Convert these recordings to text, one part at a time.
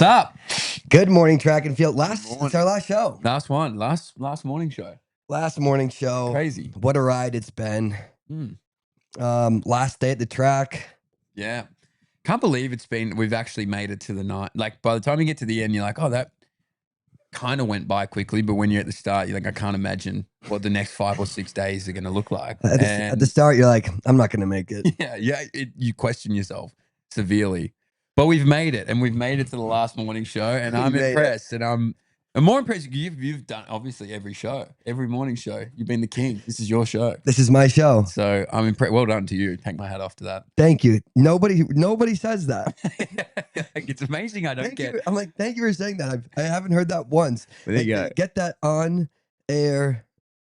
What's up? Good morning, track and field. It's our last show. Last one. Last morning show. Last morning show. Crazy. What a ride it's been. Last day at the track. Yeah. Can't believe we've actually made it to the night. Like by the time you get to the end, you're like, oh, that kind of went by quickly. But when you're at the start, you're like, I can't imagine what the next 5 or 6 days are going to look like. At the start, you're like, I'm not going to make it. Yeah. You question yourself severely. But we've made it, and we've made it to the last morning show, and I'm impressed. And I'm more impressed. You've done obviously every show, every morning show. You've been the king. This is your show. This is my show. So I'm impressed. Well done to you. Take my hat off to that. Thank you. Nobody says that. It's amazing. I'm like, thank you for saying that. I haven't heard that once. There you go. Get that on air.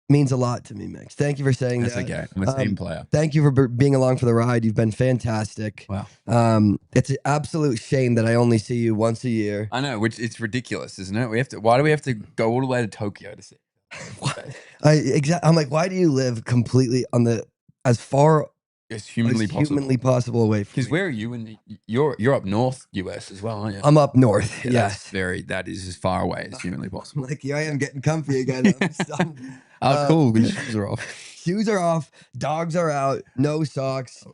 Means a lot to me, Mitch. Thank you for saying that. That's okay. I'm a team player. Thank you for being along for the ride. You've been fantastic. Wow. It's an absolute shame that I only see you once a year. I know, which it's ridiculous, isn't it? Why do we have to go all the way to Tokyo to see? I'm like, why do you live completely as far as humanly possible away from? Because where are you you're up north, US as well, aren't you? I'm up north. Yeah, yes. That is as far away as humanly possible. Like, here I am getting comfy again. Oh, cool. The shoes are off. Shoes are off. Dogs are out. No socks.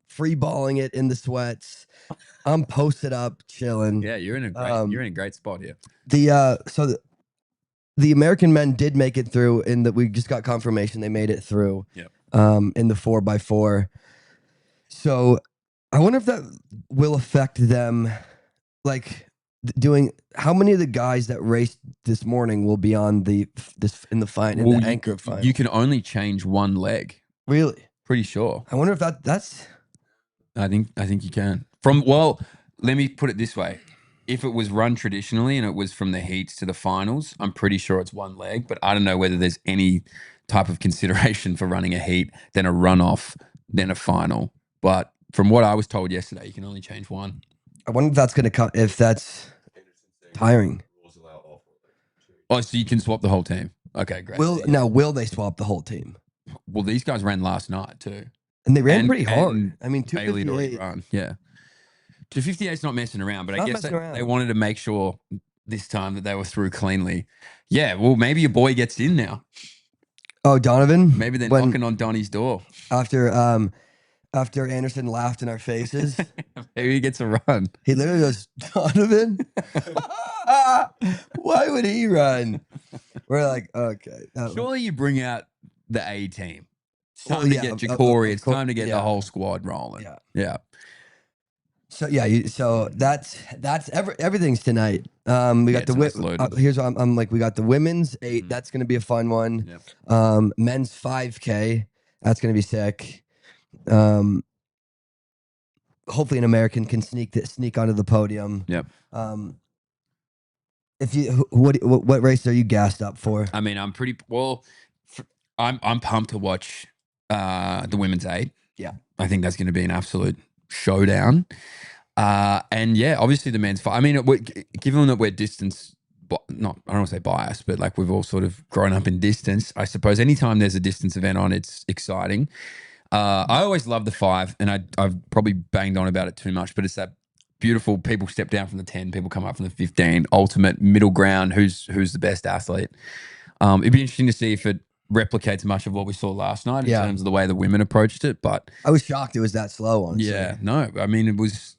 Free balling it in the sweats. I'm posted up, chilling. Yeah, you're in a great spot here. The American men did make it through, in that we just got confirmation they made it through. Yep. In the 4x4. So I wonder if that will affect them, like how many of the guys that raced this morning will be on the anchor final? You can only change one leg. Really? Pretty sure. I wonder if that's. I think you can. Let me put it this way. If it was run traditionally and it was from the heats to the finals, I'm pretty sure it's one leg, but I don't know whether there's any type of consideration for running a heat, then a runoff, then a final. But from what I was told yesterday, you can only change one. I wonder if that's going to come, if that's tiring. Oh, so you can swap the whole team. Okay, great. Will they swap the whole team? Well, these guys ran last night too. And they ran pretty hard. I mean, 258. Yeah. 258 is not messing around, but I guess they wanted to make sure this time that they were through cleanly. Yeah, well, maybe your boy gets in now. Oh, Donovan? Maybe they're knocking on Donnie's door. After Anderson laughed in our faces. Maybe he gets a run. He literally goes, Donovan? Why would he run? We're like, okay. Surely you bring out the A team. It's time to get Jacory. It's time to get the whole squad rolling. Yeah. So so that's everything's tonight. We got here's what I'm like. We got the women's 8. That's gonna be a fun one. Yep. Men's 5K. That's gonna be sick. Hopefully an American can sneak onto the podium. Yep. What race are you gassed up for? I mean, I'm pretty I'm pumped to watch the women's 8. Yeah, I think that's going to be an absolute showdown. And yeah, obviously the men's 5. I mean, given that we're distance not, I don't want to say biased, but like we've all sort of grown up in distance. I suppose anytime there's a distance event on, it's exciting. I always love the 5, and I've probably banged on about it too much, but it's that beautiful people step down from the 10, people come up from the 15, ultimate middle ground, who's the best athlete. It'd be interesting to see if it replicates much of what we saw last night in terms of the way the women approached it. But I was shocked it was that slow, honestly. yeah, no, I mean, it was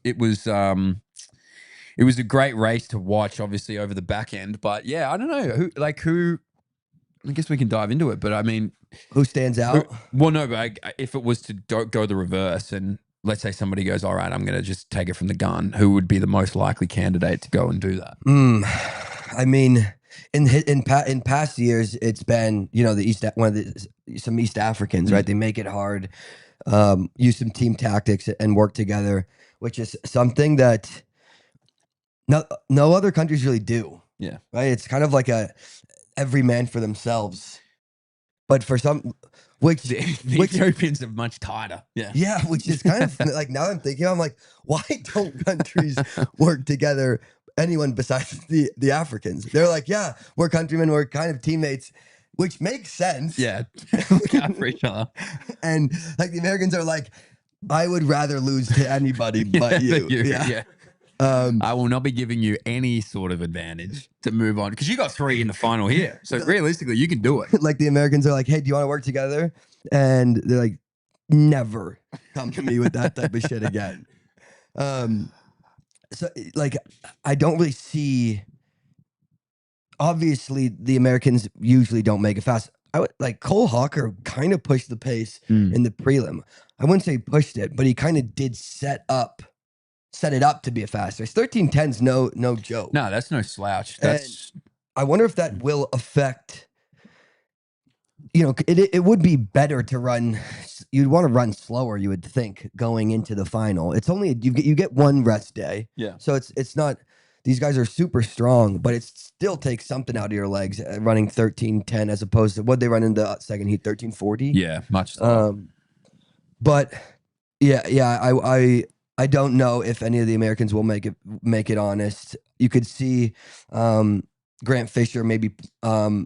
a great race to watch, obviously, over the back end. But yeah, I don't know who. I guess we can dive into it. But I mean, who stands out? Well, no, but if it was to go the reverse, and let's say somebody goes, all right, I'm going to just take it from the gun, who would be the most likely candidate to go and do that? I mean, in past years, it's been some East Africans, right? They make it hard, use some team tactics and work together, which is something that no other countries really do. Yeah, right. It's kind of like every man for themselves, but for some, which Ethiopians are much tighter. Yeah, which is kind of like, now I'm thinking, I'm like, why don't countries work together? Anyone besides the Africans? They're like, yeah, we're countrymen, we're kind of teammates, which makes sense. Yeah, look out for each other. And like the Americans are like, I would rather lose to anybody but you. Yeah. I will not be giving you any sort of advantage to move on, because you got 3 in the final here. So realistically, you can do it. Like the Americans are like, hey, do you want to work together? And they're like, never come to me with that type of shit again. So like, I don't really see. Obviously, the Americans usually don't make it fast. I would like Cole Hawker kind of pushed the pace in the prelim. I wouldn't say pushed it, but he kind of did set it up to be a fast race. 13:10's no joke. No, that's no slouch. And I wonder if that will affect. It would be better to run. You'd want to run slower, you would think, going into the final. It's only you get one rest day. Yeah. So it's not. These guys are super strong, but it still takes something out of your legs running 13:10 as opposed to what they run in the second heat, 13:40. Yeah, much slower. But yeah, I don't know if any of the Americans will make it honest. You could see Grant Fisher maybe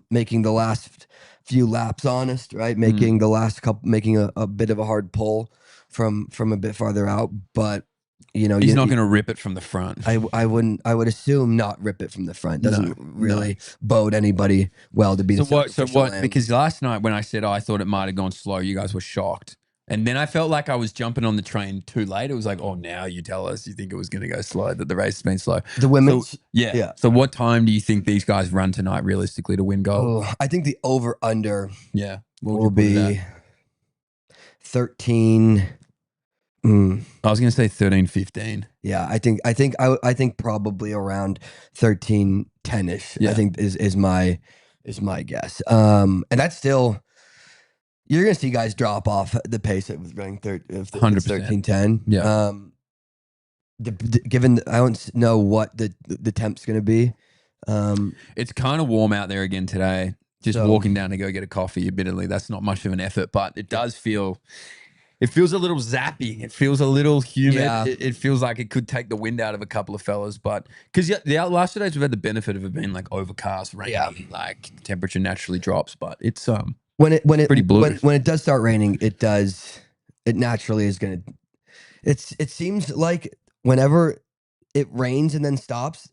making the last few laps honest, right? Making the last couple, making a bit of a hard pull from a bit farther out, but he's not going to rip it from the front. I would assume not rip it from the front. Doesn't really bode anybody well to be so what? Because last night when I said I thought it might have gone slow, you guys were shocked. And then I felt like I was jumping on the train too late. It was like, oh, now you tell us you think it was going to go slow, that the race has been slow. The women's? Yeah. So what time do you think these guys run tonight realistically to win gold? I think the over-under will be 13. I was going to say 13, 15. Yeah, I think probably around 13:10-ish. Yeah. I think is my guess. And that's still. You're going to see guys drop off the pace of running 13:10. Yeah. Given I don't know what the temp's going to be. It's kind of warm out there again today. Just walking down to go get a coffee, admittedly, that's not much of an effort, but it does feel. It feels a little zappy. It feels a little humid. Yeah. It feels like it could take the wind out of a couple of fellas. But because the last 2 days we've had the benefit of it being like overcast, rainy, like temperature naturally drops. But it's when it pretty blue. When it does start raining, it naturally is gonna. It seems like whenever it rains and then stops,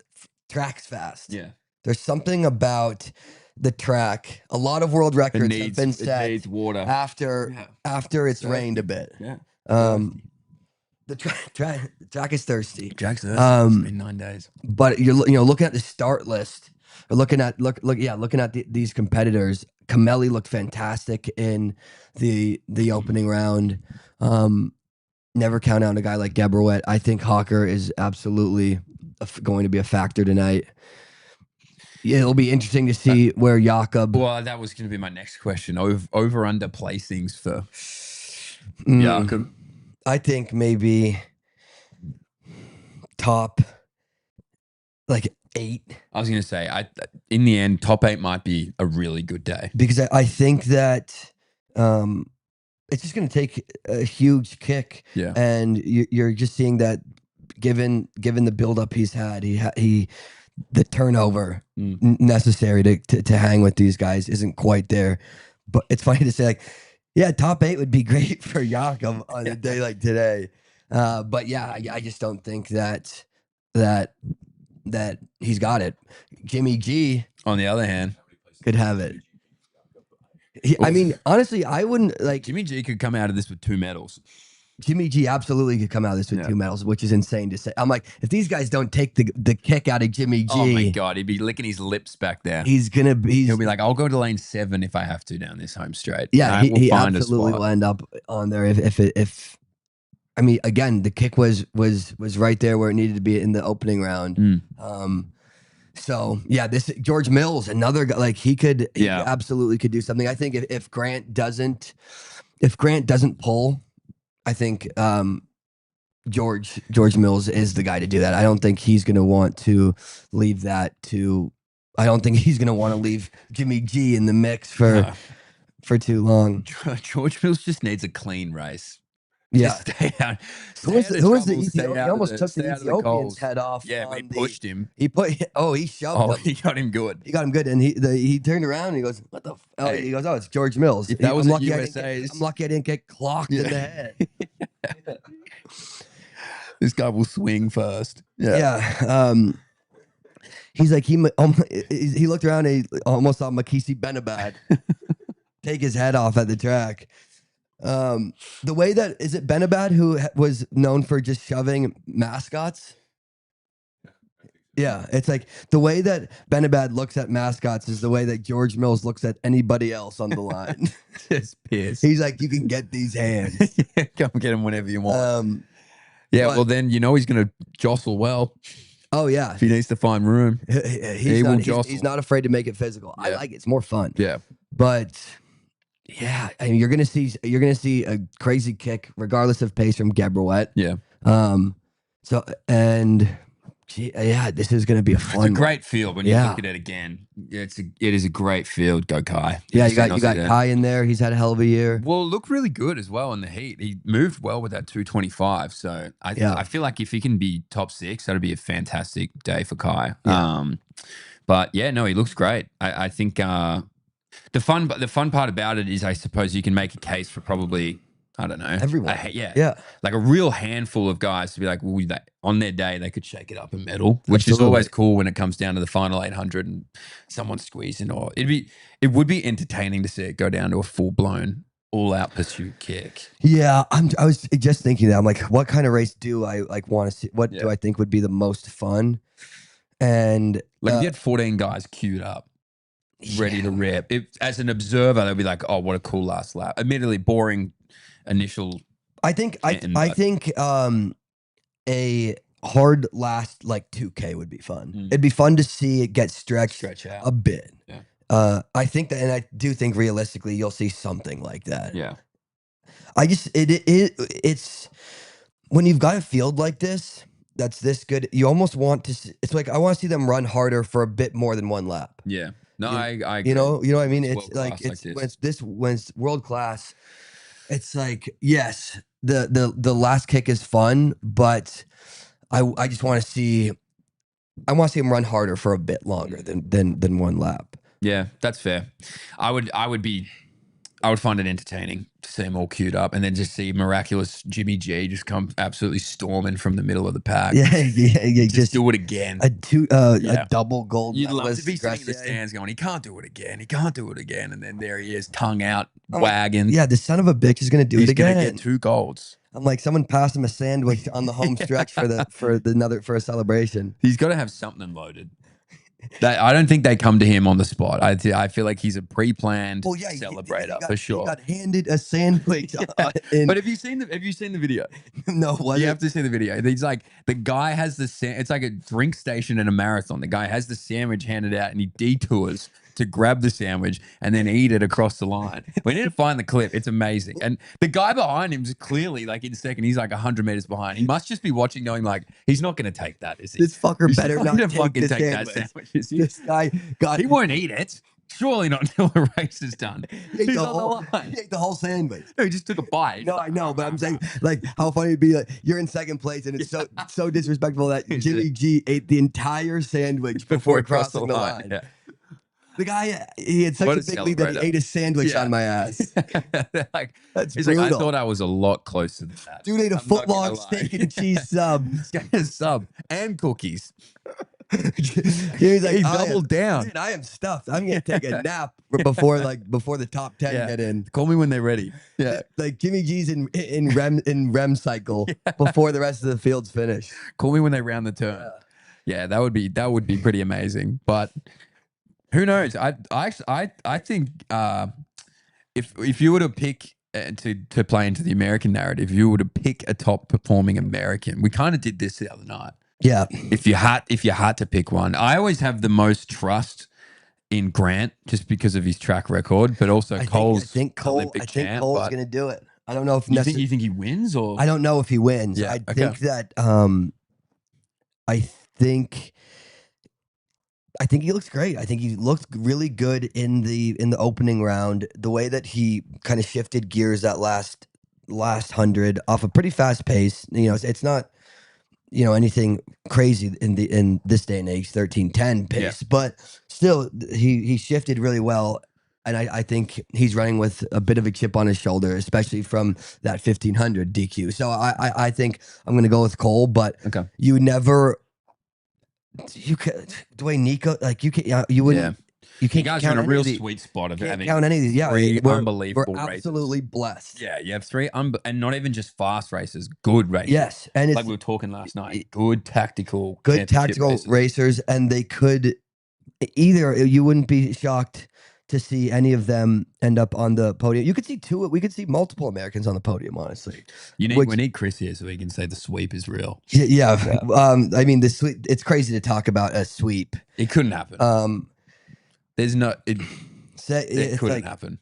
track's fast. Yeah, there's something about the track. A lot of world records have been set. It needs water after it's rained a bit. Yeah. The track is thirsty. Track's thirsty. It's been 9 days. But you're looking at the start list. Or looking at these competitors. Camelli looked fantastic in the opening round. Never count out a guy like Gebrewet. I think Hawker is absolutely going to be a factor tonight. It'll be interesting to see where Jakob. Well, that was going to be my next question. Over under placings for Jakob. I think maybe top like 8. I was going to say, in the end, top 8 might be a really good day, because I think that it's just going to take a huge kick. Yeah, and you're just seeing that given the buildup he's had, he the turnover necessary to hang with these guys isn't quite there. But it's funny to say, like, yeah, top 8 would be great for Jakob on a day like today. But yeah, I just don't think that he's got it. Jimmy G, on the other hand, could have it. I mean, honestly, I wouldn't like Jimmy G could come out of this with 2 medals. Jimmy G absolutely could come out of this with 2 medals, which is insane to say. I'm like, if these guys don't take the kick out of Jimmy G, oh my God, he'd be licking his lips back there. he'll be like, I'll go to lane 7 if I have to down this home straight. Yeah, he absolutely will end up on there if I mean, again, the kick was right there where it needed to be in the opening round. So yeah, this George Mills, another guy, like he absolutely could do something. I think if Grant doesn't pull, I think George Mills is the guy to do that. I don't think he's going to want to leave that to. I don't think he's going to want to leave Jimmy G in the mix for too long. George Mills just needs a clean race. Yeah. Stay out. Who was the Ethiopian? He almost took the Ethiopian's head off. Yeah, he pushed him. He shoved him. He got him good. He got him good, and he turned around and he goes, "What the?" He goes, "Oh, it's George Mills." If that was lucky USA, I'm lucky I didn't get clocked in the head. This guy will swing first. Yeah. He's like he looked around and he almost saw Benabad take his head off at the track. The way that is it Benabad who was known for just shoving mascots? Yeah, it's like the way that Benabad looks at mascots is the way that George Mills looks at anybody else on the line. Just pissed. He's like, you can get these hands. Come get them whenever you want. Well, then he's going to jostle well. Oh yeah, if he needs to find room, he's not afraid to make it physical. Yeah. I like it; it's more fun. Yeah, but. Yeah, I mean, you're gonna see a crazy kick, regardless of pace from Gebrewet. Yeah. This is gonna be a fun. It's a great field when you look at it again. It is a great field. Go Kai. Yeah, you got Kai in there. He's had a hell of a year. Well, looked really good as well in the heat. He moved well with that 225. So I feel like if he can be top 6, that'd be a fantastic day for Kai. Yeah. But yeah, no, he looks great. I think. The fun part about it is, I suppose, you can make a case for probably, I don't know, everyone. Like a real handful of guys to be like, well, on their day they could shake it up and medal, which is always cool when it comes down to the final 800 and someone's squeezing. Or it would be entertaining to see it go down to a full blown all out pursuit kick. Yeah, I was just thinking that. I'm like, what kind of race do I want to see? What do I think would be the most fun? And like you had 14 guys queued up, ready to rip. As an observer, they'll be like, "Oh, what a cool last lap." Admittedly, boring initial. I think a hard last 2K would be fun. It'd be fun to see it get stretch out a bit. Yeah. I think that, and I do think realistically, you'll see something like that. Yeah. It's when you've got a field like this that's this good, you almost want to. It's like I want to see them run harder for a bit more than one lap. Yeah. No, I agree. You know what I mean? It's like when it's world class. It's like, yes, the last kick is fun, but I just want to see. I want to see him run harder for a bit longer than one lap. Yeah, that's fair. I would find it entertaining to see them all queued up and then just see miraculous Jimmy G just come absolutely storming from the middle of the pack. Yeah, just do it again. A double gold. You'd love to be sitting in the stands going, he can't do it again. He can't do it again. And then there he is, tongue out, wagging. Yeah, the son of a bitch is going to do it again. He's going to get 2 golds. I'm like, someone passed him a sandwich on the home stretch for a celebration. He's got to have something loaded. I don't think they come to him on the spot. I feel like he's a pre-planned celebrator for sure. He got handed a sandwich. But have you seen the video? No, you have to see the video. He's like, the guy has it's like a drink station in a marathon. The guy has the sandwich handed out and he detours to grab the sandwich and then eat it across the line. We need to find the clip. It's amazing. And the guy behind him is clearly in second. He's like 100 meters behind. He must just be watching going like, he's not going to take that, is he? This fucker better not fucking take that sandwich. This guy he won't eat it. Surely not until the race is done. He ate He's the on whole, the line. he ate the whole sandwich. No, he just took a bite. No, I know, but I'm saying, like, how funny it'd be, like, you're in second place, and it's so disrespectful that Jimmy G ate the entire sandwich before he crossed crossing the line. Yeah. The guy, he had such What a a big lead that he celebrator. ate a sandwich on my ass. Like, That's he's brutal. like, I thought I was a lot closer than that. Dude ate a I'm not gonna footlong lie. steak and cheese sub. This guy has sub and cookies. He's like, He doubled down. Man, I am stuffed. I'm gonna take a nap before the top 10 get in. Call me when they're ready. Yeah. Like Jimmy G's in REM cycle before the rest of the field's finished. Call me when they round the turn. Yeah, that would be pretty amazing. But who knows? I think if you were to pick to play into the American narrative, you were to pick a top performing American. We kind of did this the other night. Yeah. If you had to pick one, I always have the most trust in Grant just because of his track record, but also Cole's Olympic champ. Cole's going to do it. I don't know if you think he wins, or I don't know if he wins. Yeah, I think that I think he looks great. I think he looked really good in the opening round. The way that he kind of shifted gears that last 100 off a pretty fast pace. You know, it's not anything crazy in this day and age, 13:10 pace, but still he shifted really well. And I think he's running with a bit of a chip on his shoulder, especially from that 1500 DQ. So I think I'm going to go with Cole, but you could Dwayne Nico, like you wouldn't. You can't guys count are in a real these, sweet spot of can't having count any of these. Yeah, three we're unbelievable absolutely races. blessed. Yeah, you have three, and not even just fast races, good races. Yes, and it's like we were talking last night, good tactical racers, and they could either. You wouldn't be shocked to see any of them end up on the podium. You could see we could see multiple Americans on the podium. Honestly, we need Chris here so he can say the sweep is real. Yeah. I mean, the sweep. It's crazy to talk about a sweep. It couldn't happen. There's no. It couldn't happen.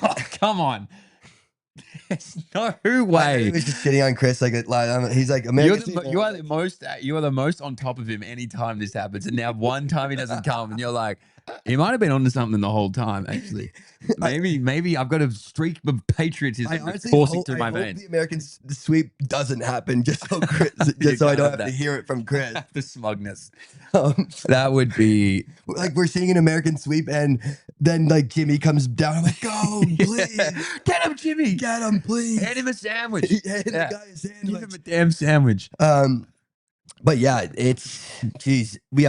Oh, come on. There's no way. He was just shitting on Chris he's like American. You are the most on top of him anytime this happens, and now one time he doesn't come, and you're like, he might have been onto something the whole time. Actually, maybe I've got a streak of patriotism coursing through my veins. The American sweep doesn't happen, just so Chris, so I don't have to hear it from Chris. The smugness. That would be like we're seeing an American sweep, and then like Jimmy comes down. I'm like, go, please, get him, Jimmy, get him, please. Hand him a sandwich. Hand the guy a sandwich. Give him a damn sandwich. But yeah,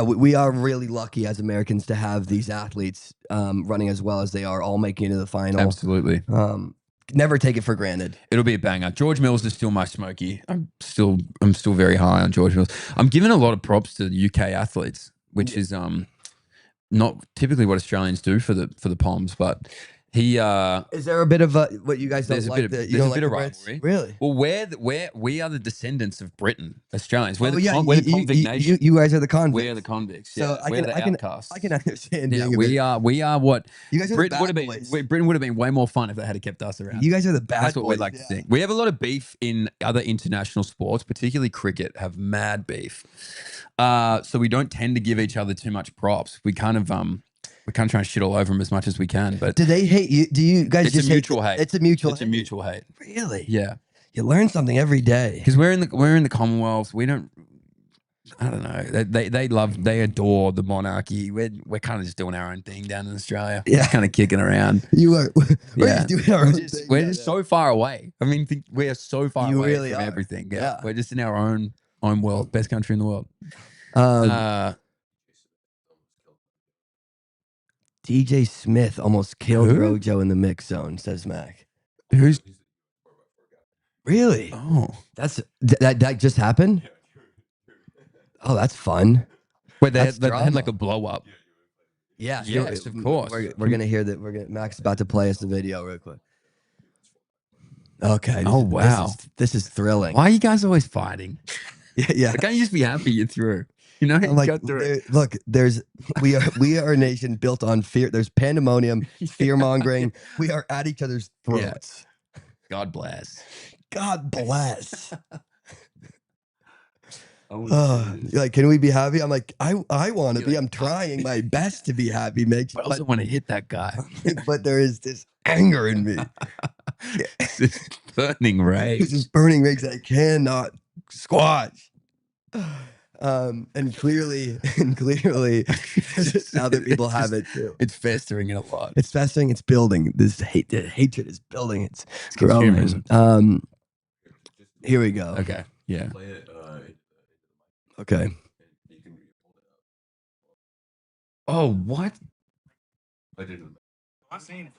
we are really lucky as Americans to have these athletes running as well as they are, all making it to the final. Absolutely. Never take it for granted. It'll be a banger. George Mills is still my smoky. I'm still very high on George Mills. I'm giving a lot of props to the UK athletes, which is not typically what Australians do for the Poms, but he is there a bit of what you guys don't like? There's a bit of rivalry. Really? Well, we are the descendants of Britain, Australians. We're the convict nation. You guys are the convicts. We're the convicts. So we're the outcasts. I can understand. Yeah, we are what you guys are. Britain would have been way more fun if they had kept us around. You guys are the bad boys. That's what we like to think. We have a lot of beef in other international sports, particularly cricket. Have mad beef. So we don't tend to give each other too much props. We kind of try and shit all over them as much as we can. But do they hate you? Do you guys just mutual hate? It's a mutual. It's a mutual hate. Really? Yeah. You learn something every day. Because we're in the Commonwealth. We don't. I don't know. They adore the monarchy. We're kind of just doing our own thing down in Australia. Yeah, just kind of kicking around. We're just doing our own thing. We're just so far away. I mean, we are so far away really from are. everything. Yeah. We're just in our own world. Best country in the world. DJ Smith almost killed Rojo in the mix zone, says Mac. Who's really? Oh, that just happened. Oh, that's fun. Wait, they had like a blow up. Yeah, yes, of course. We're gonna hear that. Mac's about to play us the video real quick. Okay. Oh wow, this is thrilling. Why are you guys always fighting? Yeah. Can't you just be happy you're through? You know, like, look, we are a nation built on fear. There's pandemonium, fear mongering. We are at each other's throats. God bless. God bless. Oh Like, can we be happy? I'm like, I want to be. I'm trying my best to be happy, Mitch. But I also want to hit that guy. But there is this anger in me. It's this burning rage. It's this burning rage that I cannot squash. And clearly, other people have it too. It's festering in a lot. It's festering. It's building. This hatred is building. It's growing. consumerism. Here we go. Okay. Yeah. Okay. Oh, what? I've seen it.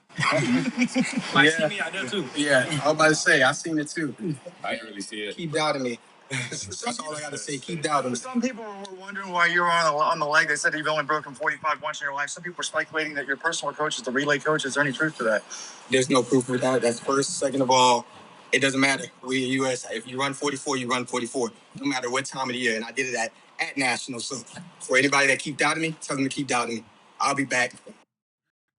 I see me, I know too. Yeah, I was about to say, I seen it too. I didn't really see it. Keep doubting me. That's all I got to say. Keep doubting me. Some people were wondering why you were on the leg. They said you've only broken 45 once in your life. Some people were speculating that your personal coach is the relay coach. Is there any truth to that? There's no proof of that. That's first. Second of all, it doesn't matter. We in U.S. If you run 44, you run 44. No matter what time of the year. And I did it at nationals. So for anybody that keep doubting me, tell them to keep doubting me. I'll be back.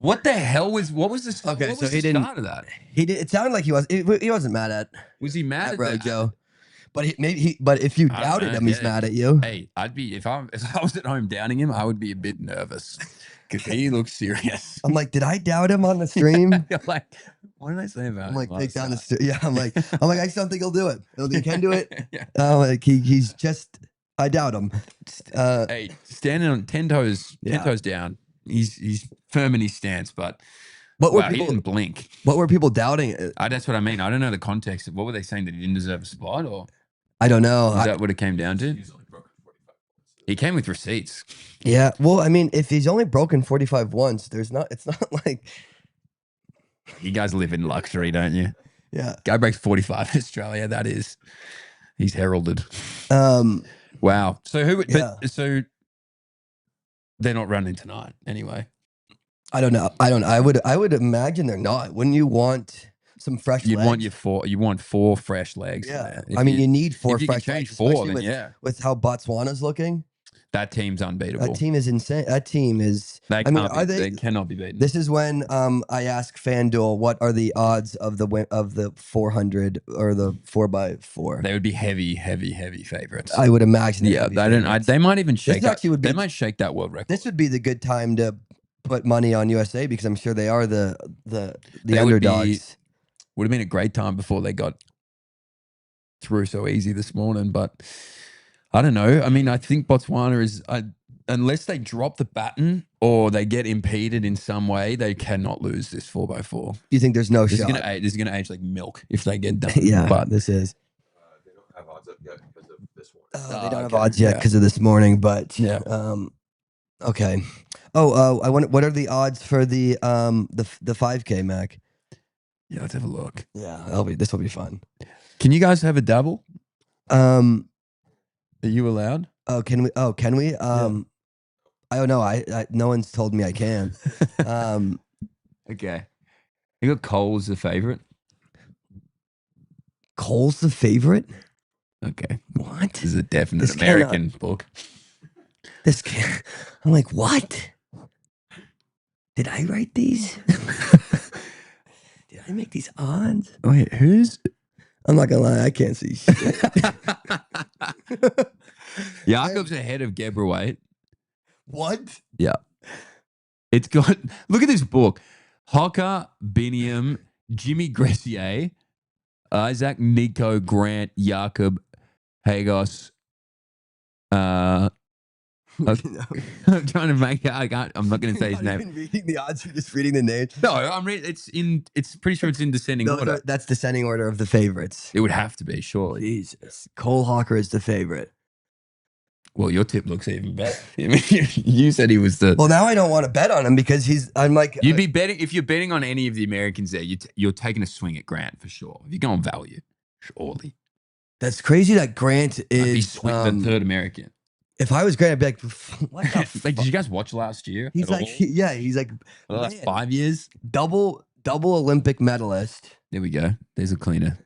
What the hell was? What was this? Okay, what so was he the didn't. start of that? He did. It sounded like he wasn't mad at. Was he mad at Rojo? But but if you doubted him, he's mad at you. Hey, I'd be if I was at home downing him, I would be a bit nervous because he looks serious. I'm like, did I doubt him on the stream? You're like, what did I say about? I'm like, him take down the last stream. Yeah, I'm like, I just don't think he'll do it. He can do it. Yeah. Like he's just. I doubt him. Hey, standing on 10 toes down. He's firm in his stance, but he didn't blink. What were people doubting? That's what I mean. I don't know the context of what were they saying, that he didn't deserve a spot, or I don't know. Is that what it came down to? He came with receipts. Yeah. Well, I mean, if he's only broken 45 once, it's not like you guys live in luxury, don't you? Yeah. Guy breaks 45 in Australia. He's heralded. Wow. So so they're not running tonight anyway. I don't know. I would imagine they're not. Wouldn't you want some fresh legs? You want four fresh legs. Yeah. I mean, you need four if you fresh can change legs, four, then especially with how Botswana's looking. That team's unbeatable. That team is insane. That team is. They cannot be beaten. This is when I ask FanDuel what are the odds of the 400 or the 4x4. They would be heavy favorites. I would imagine. Yeah, they might even shake. They might shake that world record. This would be the good time to put money on USA because I'm sure they are the underdogs. Would have been a great time before they got through so easy this morning, but I don't know. I mean, I think Botswana is, unless they drop the baton or they get impeded in some way, they cannot lose this 4x4. You think there's no shot? This is going to age like milk if they get done. Yeah, but this is. They don't have odds up yet because of this one. They don't have odds yet because of this morning, but yeah. Okay. I want. What are the odds for the 5K, Mac? Yeah, let's have a look. Yeah, this will be fun. Can you guys have a double? Are you allowed? Oh, can we? Yeah. I don't know. I no one's told me I can. Okay. You got Cole's the favorite. Cole's the favorite. Okay. What? This is a definite American book. This can't. I'm like, what? Did I write these? Did I make these odds? Wait, who's? I'm not gonna lie, I can't see shit. Jakob's ahead of Gebrawait. What? Yeah. It's got, look at this book. Hocker, Biniam, Jimmy Gressier, Isaac, Nico, Grant, Jakob, Hagos. I'm trying to make it. I'm not going to say his name. Even reading the odds, you're just reading the names. No, I'm reading. It's pretty sure it's in descending order. That's descending order of the favorites. It would have to be, surely. Jesus, Cole Hawker is the favorite. Well, your tip looks even better. I mean, you said he was the. Well, now I don't want to bet on him because I'm like. You'd be betting if you're betting on any of the Americans there. You're taking a swing at Grant for sure. If you go on value, surely. That's crazy that Grant is the third American. If I was Grant, I'd be like, what the fuck? Like, did you guys watch last year? He's like, he's like, the last 5 years, double Olympic medalist. There we go. There's a cleaner.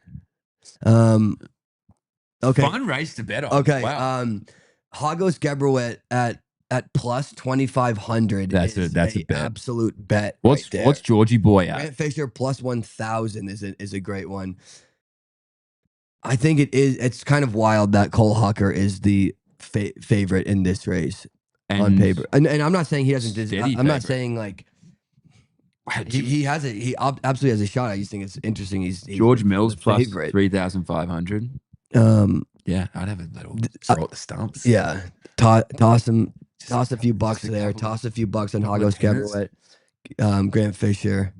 Okay. Fun race to bet on. Okay. Wow. Hagos Gebrawait at plus 2,500. That's a bet. Absolute bet. What's Georgie boy at? Grant Fisher plus 1,000 is a great one. I think it is. It's kind of wild that Cole Hawker is the favorite in this race on And paper. And I'm not saying he doesn't. Steady I'm not favorite. saying like he has it. He absolutely has a shot. I just think it's interesting. He's George Mills the plus favorite. 3,500. Yeah, I'd have a little throw at the stumps. Yeah, toss him. Toss a few just bucks a there. couple Toss a few bucks on couple of Hagos tenors. Keverwet, Grant Fisher.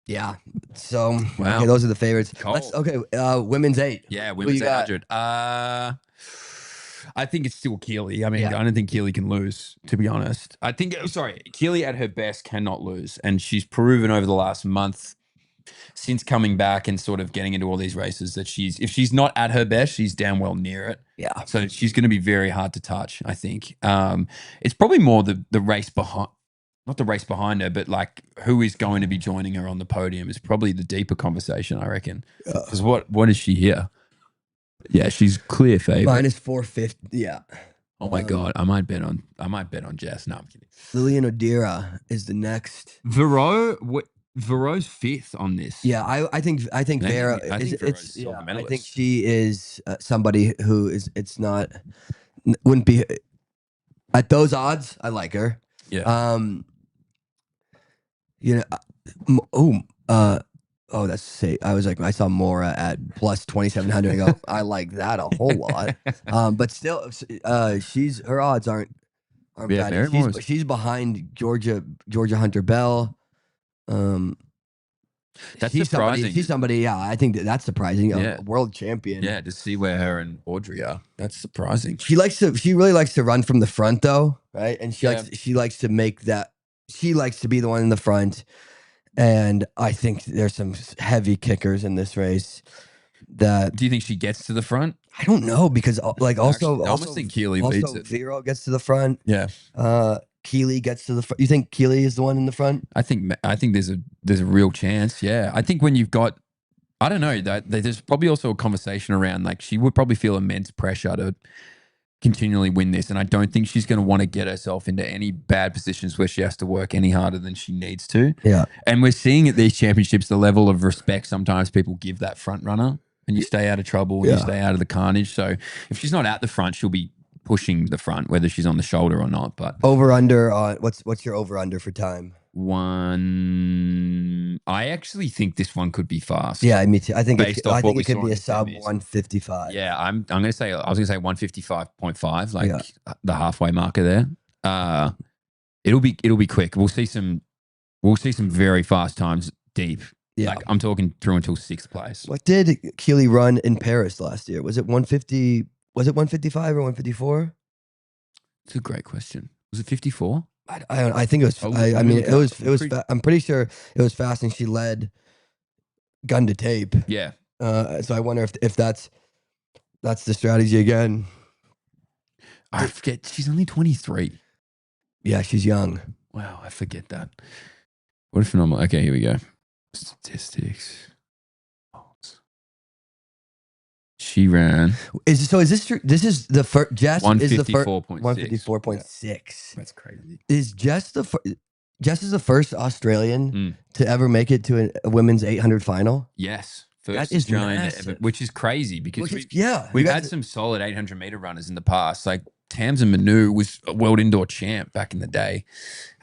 Yeah. So Wow. okay, those are the favorites. Cold. Women's 8. Yeah, Who women's you got? 800. I think it's still Keely. I mean, Yeah. I don't think Keely can lose, to be honest. I think, Keely at her best cannot lose. And she's proven over the last month, since coming back and sort of getting into all these races, that if she's not at her best, she's damn well near it. Yeah. So she's going to be very hard to touch, I think. It's probably more the race behind, not the race behind her, but like who is going to be joining her on the podium is probably the deeper conversation, I reckon. Because what is she here? Yeah, she's clear favorite. Minus 450. Yeah. Oh my god, I might bet on Jess. No, I'm kidding. Lillian Odira is the next. Vero's fifth on this. Yeah, I think Vera. I think Vero's it's silver I medalist. think she is somebody who is. It's not. Wouldn't be at those odds. I like her. Yeah. That's safe. I was like, I saw Mora at plus 2,700. I go, I like that a whole lot. But still, her odds aren't Yeah, bad. very She's behind Georgia Hunter Bell. That's she's surprising. She's somebody. Yeah, I think that's surprising. Yeah. A world champion. Yeah, to see where her and Audrey are. That's surprising. She really likes to run from the front though, right? And she likes to make that. She likes to be the one in the front. And I think there's some heavy kickers in this race. Do you think she gets to the front? I don't know because I almost think Keely leads it. Vero gets to the front. Yeah. Keely gets to the front. You think Keely is the one in the front? I think there's a real chance. Yeah. I think when you've got, I don't know, there's probably also a conversation around like she would probably feel immense pressure to continually win this, and I don't think she's going to want to get herself into any bad positions where she has to work any harder than she needs to. Yeah. And we're seeing at these championships the level of respect sometimes people give that front runner, and you stay out of trouble and you stay out of the carnage. So if she's not at the front, she'll be pushing the front, whether she's on the shoulder or not. But over under on what's your over under for time? I actually think this one could be fast. Yeah, me too. I think it could be a sub semis. 155. Yeah, I was gonna say 155.5, like the halfway marker there. It'll be quick. We'll see some very fast times deep. Yeah. Like I'm talking through until sixth place. What did Keely run in Paris last year? Was it 150? Was it 155 or 154? It's a great question. Was it 54? I think it was. I mean, it was. I'm pretty sure it was fast, and she led gun to tape. Yeah. So I wonder if that's the strategy again. I forget. She's only 23. Yeah, she's young. Wow, I forget that. What a phenomenal. Okay, here we go. Statistics. She ran. Is this true? This is the first. Jess is the first. 154.6. 154.6. That's crazy. Is Jess Jess is the first Australian to ever make it to a women's 800 final? Yes. That First is Australian massive. ever, which is crazy because we've had some solid 800 meter runners in the past. Like Tamsin Manu was a world indoor champ back in the day.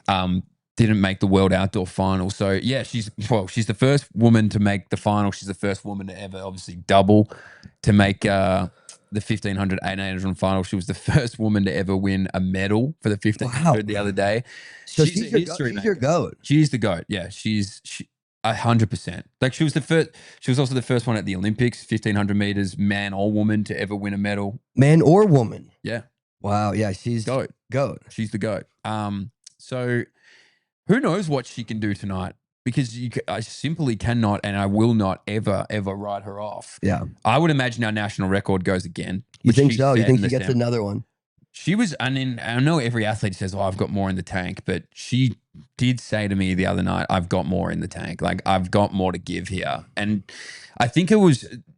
Didn't make the world outdoor final. So yeah, she's the first woman to make the final. She's the first woman to ever obviously double to make the 1500 800 final. She was the first woman to ever win a medal for the 1500 the other day. So she's your goat. She's the goat. Yeah, she's 100%. Like she was the first. She was also the first one at the Olympics, 1500 meters, man or woman, to ever win a medal. Man or woman. Yeah. Wow. Yeah, she's goat. She's the goat. So who knows what she can do tonight? Because I simply cannot, and I will not ever write her off. Yeah. I would imagine our national record goes again. You think so? You think she gets another one? She was, I know every athlete says, "Oh, I've got more in the tank," but she did say to me the other night, "I've got more in the tank. Like I've got more to give here." And I think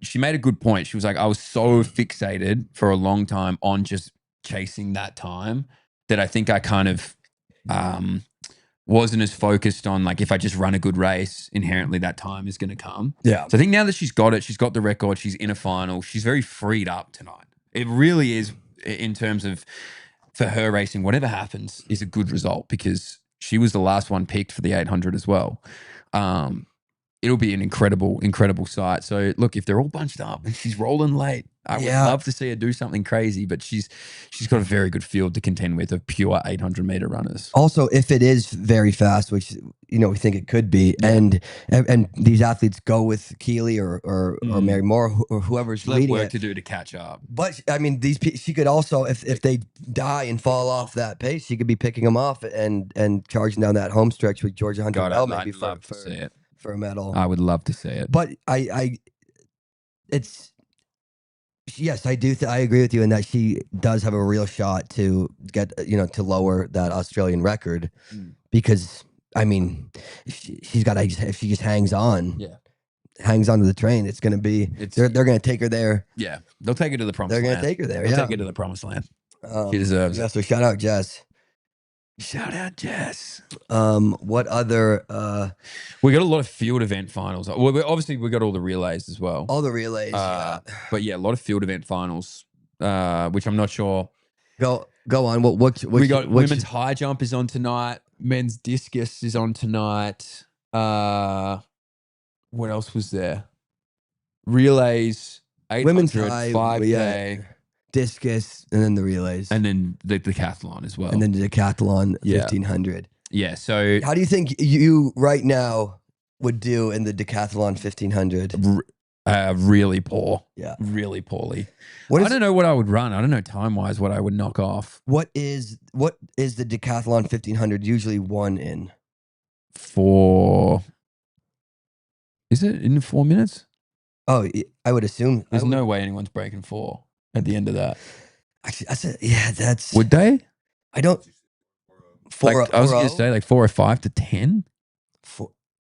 she made a good point. She was like, "I was so fixated for a long time on just chasing that time that I think I kind of wasn't as focused on like if I just run a good race, inherently that time is going to come." Yeah. So I think now that she's got it, she's got the record, she's in a final, she's very freed up tonight. It really is in terms of for her racing, whatever happens is a good result because she was the last one picked for the 800 as well. It'll be an incredible sight. So look, if they're all bunched up and she's rolling late, I would love to see her do something crazy, but she's got a very good field to contend with of pure 800-meter runners. Also, if it is very fast, which we think it could be, and these athletes go with Keely or Mary Moore or whoever's She'll have leading work it to do to catch up. But I mean, she could also, if they die and fall off that pace, she could be picking them off and charging down that home stretch with Georgia Hunter God, Bell I'd maybe love to see it. For a medal. I would love to see it. But yes, I do. I agree with you in that she does have a real shot to get, to lower that Australian record because I mean, she's got, if she just hangs on. Yeah. Hangs onto the train, it's going to be. They're going to take her there. Yeah, they'll take her to the promised land. land. They're going to take her there. They'll take her to the promised land. She deserves it. So shout out Jess. Shout out Jess. What other? We got a lot of field event finals. Well, obviously we got all the relays as well. All the relays. But yeah, a lot of field event finals, which I'm not sure. Go on. We got women's high jump is on tonight. Men's discus is on tonight. What else was there? Relays, 800, women's high, 5K, discus, and then the relays, and then the decathlon as well, and then the decathlon 1500. Yeah. So, how do you think you right now would do in the decathlon 1500? Really poor. Yeah, really poorly. I don't know what I would run. I don't know time wise what I would knock off. What is the decathlon 1500 usually won in? Is it in 4 minutes? Oh, I would assume. There's no way anyone's breaking 4 at the end of that. Actually, that's. Would they? I don't. I was going to say 4:05 to 10.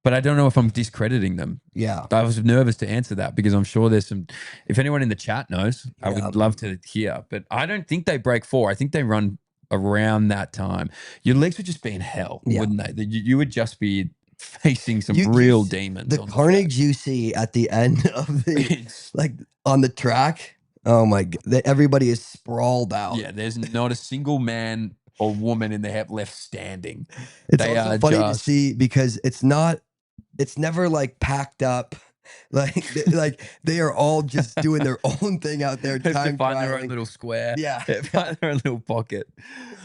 But I don't know if I'm discrediting them. Yeah. I was nervous to answer that because I'm sure there's some. If anyone in the chat knows, I would love to hear. But I don't think they break 4. I think they run around that time. Your legs would just be in hell, wouldn't they? You would just be facing some real demons. The carnage you see at the end of the on the track. Oh my God! Everybody is sprawled out. Yeah, there's not a single man or woman in the left standing. It's also funny to see because it's never packed up. They are all just doing their own thing out there. They have to find their own little square. Yeah. Find their own little pocket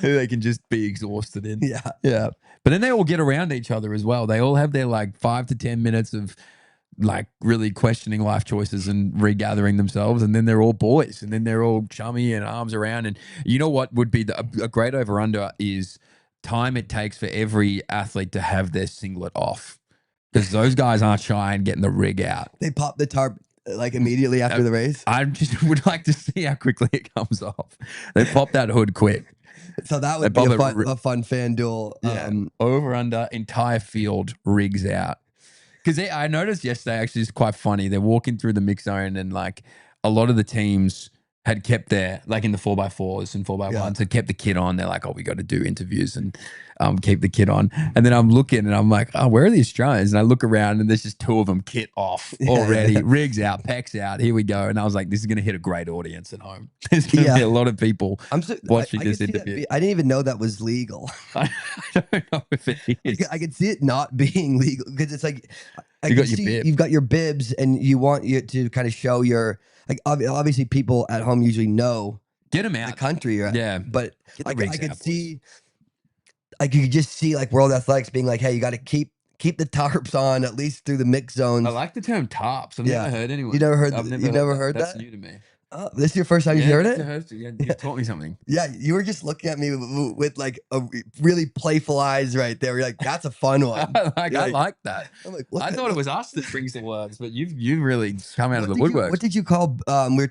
who they can just be exhausted in. Yeah. Yeah. But then they all get around each other as well. They all have their 5 to 10 minutes of really questioning life choices and regathering themselves. And then they're all boys and then they're all chummy and arms around. And you know what would be a great over under is time it takes for every athlete to have their singlet off. Because those guys aren't shy and getting the rig out. They pop the tarp immediately after the race. I just would like to see how quickly it comes off. They pop that hood quick. So that would be a fun fan duel. Over under entire field rigs out. Because I noticed yesterday actually it's quite funny. They're walking through the mix zone and a lot of the teams had kept their in the 4x4s and 4x1s had kept the kit on. They're like, oh, we got to do interviews and keep the kit on. And then I'm looking and I'm like, oh, where are the Australians? And I look around and there's just 2 of them kit off already, rigs out, pecs out. Here we go. And I was like, this is going to hit a great audience at home. There's going to be a lot of people watching this interview. I didn't even know that was legal. I don't know if it is. I could see it not being legal because it's you've got your bibs and you want you to kind of show your. Obviously, people at home usually know get them out the country you're at. Yeah, but I could see, I could just see World Athletics being like, "Hey, you got to keep the tarps on at least through the mix zones." I like the term tarps. I've never heard anyone. You never heard? You never heard that? That's new to me. Oh, this is your first time you heard it? Yeah, you taught me something. Yeah, you were just looking at me with a really playful eyes right there. You're like, that's a fun one. I like that. I'm like, I thought it was us that brings the words, but you've really come out of the woodwork. What did you call? We were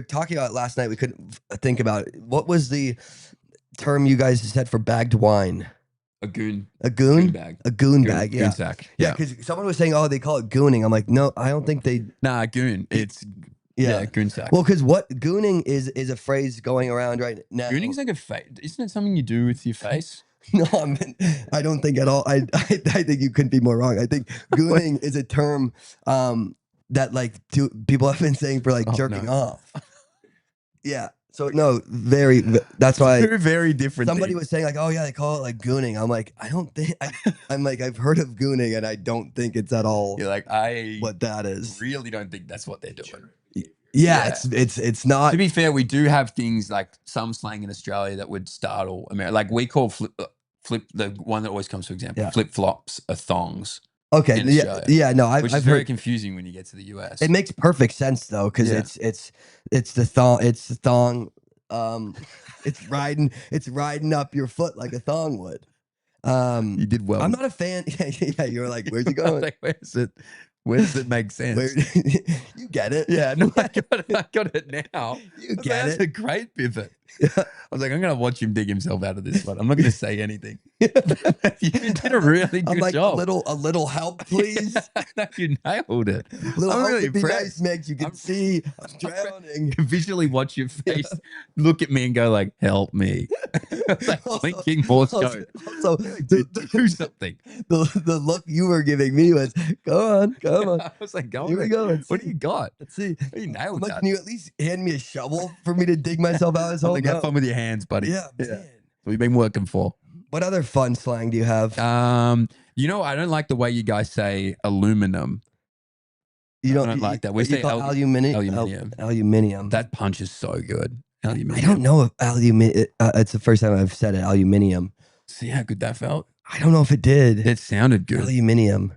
talking about it last night. We couldn't think about it. What was the term you guys said for bagged wine? A goon. A goon? Bag. A goon bag, yeah. Goon sack. Yeah, because someone was saying, oh, they call it gooning. I'm like, no, I don't think they. Nah, goon. It's goon sack. Well, because what gooning is a phrase going around right now. Gooning's like a face. Isn't it something you do with your face? No, I don't think at all. I think you couldn't be more wrong. I think gooning is a term that people have been saying for jerking off. Yeah. So no, that's why Two very different. somebody things. was saying like, oh yeah, they call it like gooning. I'm like, I don't think I'm like, I've heard of gooning and I don't think it's at all You're like, I what that is. really don't think that's what they're doing. Yeah, Yeah. it's not. To be fair, we do have things like some slang in Australia that would startle America. Like we call flip, the one that always comes to example, Yeah. flip flops are thongs. Okay. in Yeah. Australia, Yeah. No, Which I've is very heard. confusing when you get to the US. It makes perfect sense though, because Yeah. it's the thong. It's the thong. It's riding up your foot like a thong would. You did well. I'm not a fan. Yeah. You were like, where's he I was going? like, where does it make sense? Where, you get it. Yeah, no, I got it now. You I was like, get That's it. a great pivot. Yeah. I was like, I'm gonna watch him dig himself out of this one. I'm not gonna say anything. You did a really good I'm like, job. a little help, please. No, you nailed it. Little I'm help really would be impressed. nice, Mitch. You can I'm- see I'm drowning. You visually watch your face, look at me, and go like, "Help me!" Like blinking Morse code. Also, Do something. the look you were giving me was, go on. I was like, "Go Here we on. go. Let's What see. do you got?" Let's see. You I'm nailed like, that. can you at least hand me a shovel for me to dig myself out of this I'm hole? like, have fun with your hands, buddy. Yeah, yeah. man. We've been working for. What other fun slang do you have? You know, I don't like the way you guys say aluminum. You I don't like that. We you say call aluminium. aluminium. Aluminium. That punch is so good. I Aluminium. don't know if aluminium. It's the first time I've said it. Aluminium. See how good that felt? I don't know if it did. It sounded good. Aluminium.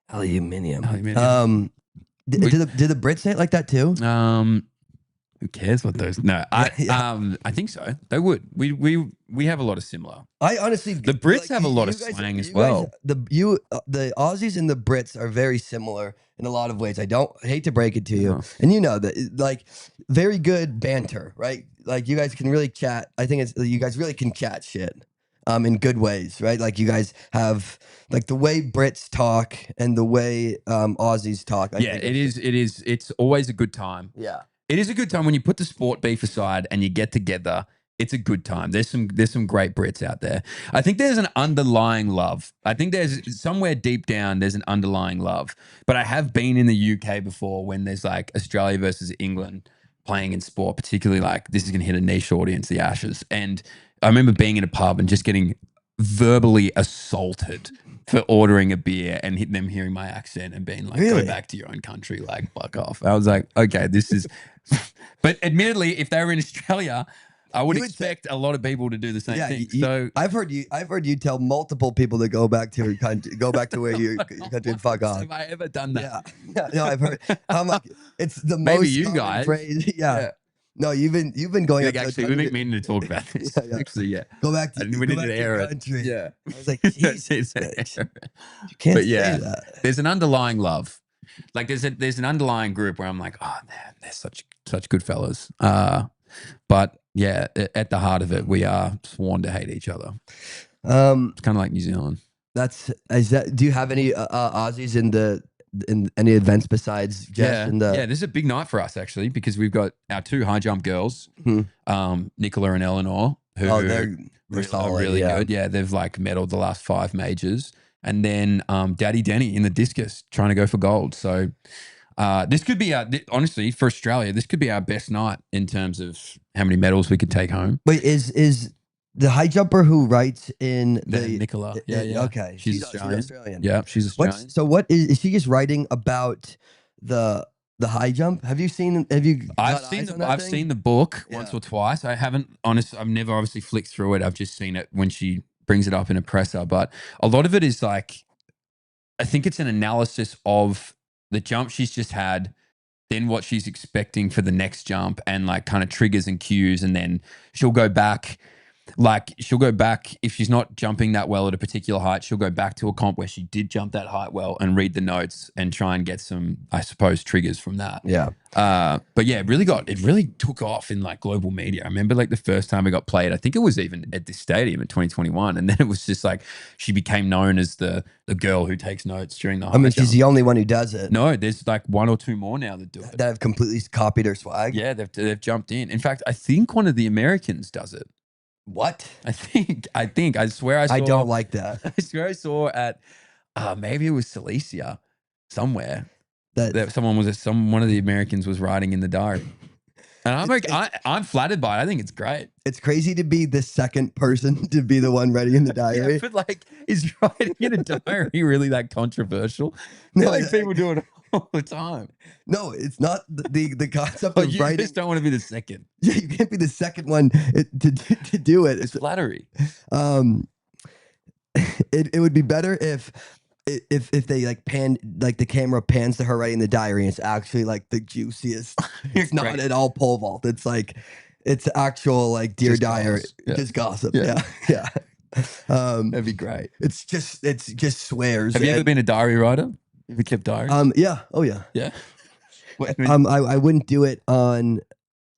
Aluminium. Did the Brits say it like that too? Who cares what those? No, Yeah. I think so. They would. We have a lot of similar. I honestly, The Brits have a lot of slang as well. The Aussies and the Brits are very similar in a lot of ways. I hate to break it to you, Uh-huh. and you know that, like, very good banter, right? Like you guys can really chat. I think you guys really can chat shit, in good ways, right? Like you guys have like the way Brits talk and the way Aussies talk. I think It is. It's always a good time. Yeah. It is a good time when you put the sport beef aside and you get together. It's a good time. There's some great Brits out there. I think there's an underlying love. I think there's somewhere deep down there's an underlying love. But I have been in the UK before when there's like Australia versus England playing in sport, particularly like this is going to hit a niche audience, the Ashes. And I remember being in a pub and just getting verbally assaulted for ordering a beer and them hearing my accent and being like, Really? go back to your own country, like, fuck off. I was like, okay, this is. But admittedly, if they were in Australia, I would You would expect a lot of people to do the same Yeah, thing. so I've heard you tell multiple people to go back to your country, go back to where your country and fuck off. Have I ever done that? Yeah, no, I've heard. I'm like, it's the Maybe most you common guys. phrase. Yeah. No, you've been going. Like, up to actually, the we've been country- meaning to talk about this. Yeah, yeah. Actually, yeah. Go back to. I didn't- we go needed back to your air it. country. Yeah. I was like, It's Jesus, an bitch. error. You can't But yeah, say that. there's an underlying love. Like there's an underlying group where I'm like, oh man, they're such good fellas. But yeah, at the heart of it, we are sworn to hate each other. It's kind of like New Zealand. Do you have any Aussies in any events besides Jess and the? Yeah, this is a big night for us actually because we've got our two high jump girls, Nicola and Eleanor, who they're solid, really yeah. good. Yeah, they've like medaled the last 5 majors, and then Daddy Denny in the discus trying to go for gold. So this could be honestly for Australia, this could be our best night in terms of how many medals we could take home. Wait, is the high jumper who writes in the Nicola, yeah. Okay, She's Australian. Yeah, Yeah, she's Australian. What is she just writing about the high jump? Have you seen? I've seen the book once Yeah. or twice. I've never obviously flicked through it. I've just seen it when she brings it up in a presser. But a lot of it is like, I think it's an analysis of the jump she's just had, then what she's expecting for the next jump, and like kind of triggers and cues, and then she'll go back. Like she'll go back if she's not jumping that well at a particular height, she'll go back to a comp where she did jump that height well and read the notes and try and get some, I suppose, triggers from that. Yeah. But yeah, it really took off in like global media. I remember like the first time it got played, I think it was even at this stadium in 2021. And then it was just like, she became known as the girl who takes notes during the high I mean, she's jump. the only one who does it. No, there's like 1 or 2 more now that do it. That have completely copied her swag. Yeah, they've jumped in. In fact, I think one of the Americans does it. What? I swear I saw. I don't like that. I swear I saw at maybe it was Silesia somewhere That that one of the Americans was writing in the diary. And I'm flattered by it. I think it's great. It's crazy to be the second person to be the one writing in the diary. Yeah, but like, is writing in a diary really that controversial? No, Like people do it all the time. No, it's not the concept But of you writing. just don't want to be the second. Yeah, you can't be the second one to do it. It's flattery. It would be better if they like the camera pans to her writing the diary and it's actually like the juiciest. It's not Right. at all pole vault. It's like it's actual like Dear Just Dyer, goss. Yeah. just gossip. Yeah. Yeah. That'd be great. It's just swears. Have you ever and- been a diary writer? Have you kept diaries? Yeah. Oh yeah. Yeah. What, I mean, I wouldn't do it on.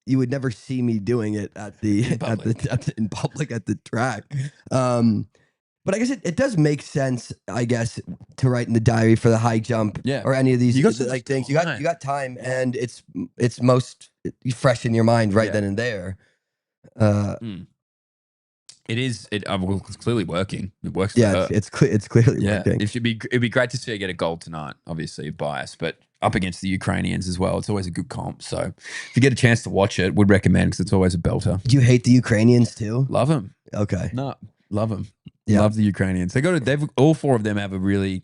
You would never see me doing it at the in public at the track. But I guess it does make sense. I guess to write in the diary for the high jump, Yeah. or any of these You got like some things. You time. got time, and it's most fresh in your mind right Yeah. then and there. it is. Well, it's clearly working. It works. For Yeah, her. it's clearly Yeah. working. It'd be great to see her get a gold tonight. Obviously, bias, but up against the Ukrainians as well. It's always a good comp. So if you get a chance to watch it, would recommend because it's always a belter. Do you hate the Ukrainians too? Love them. Okay. No, love them. Yeah. Love the Ukrainians. They've all four of them have a really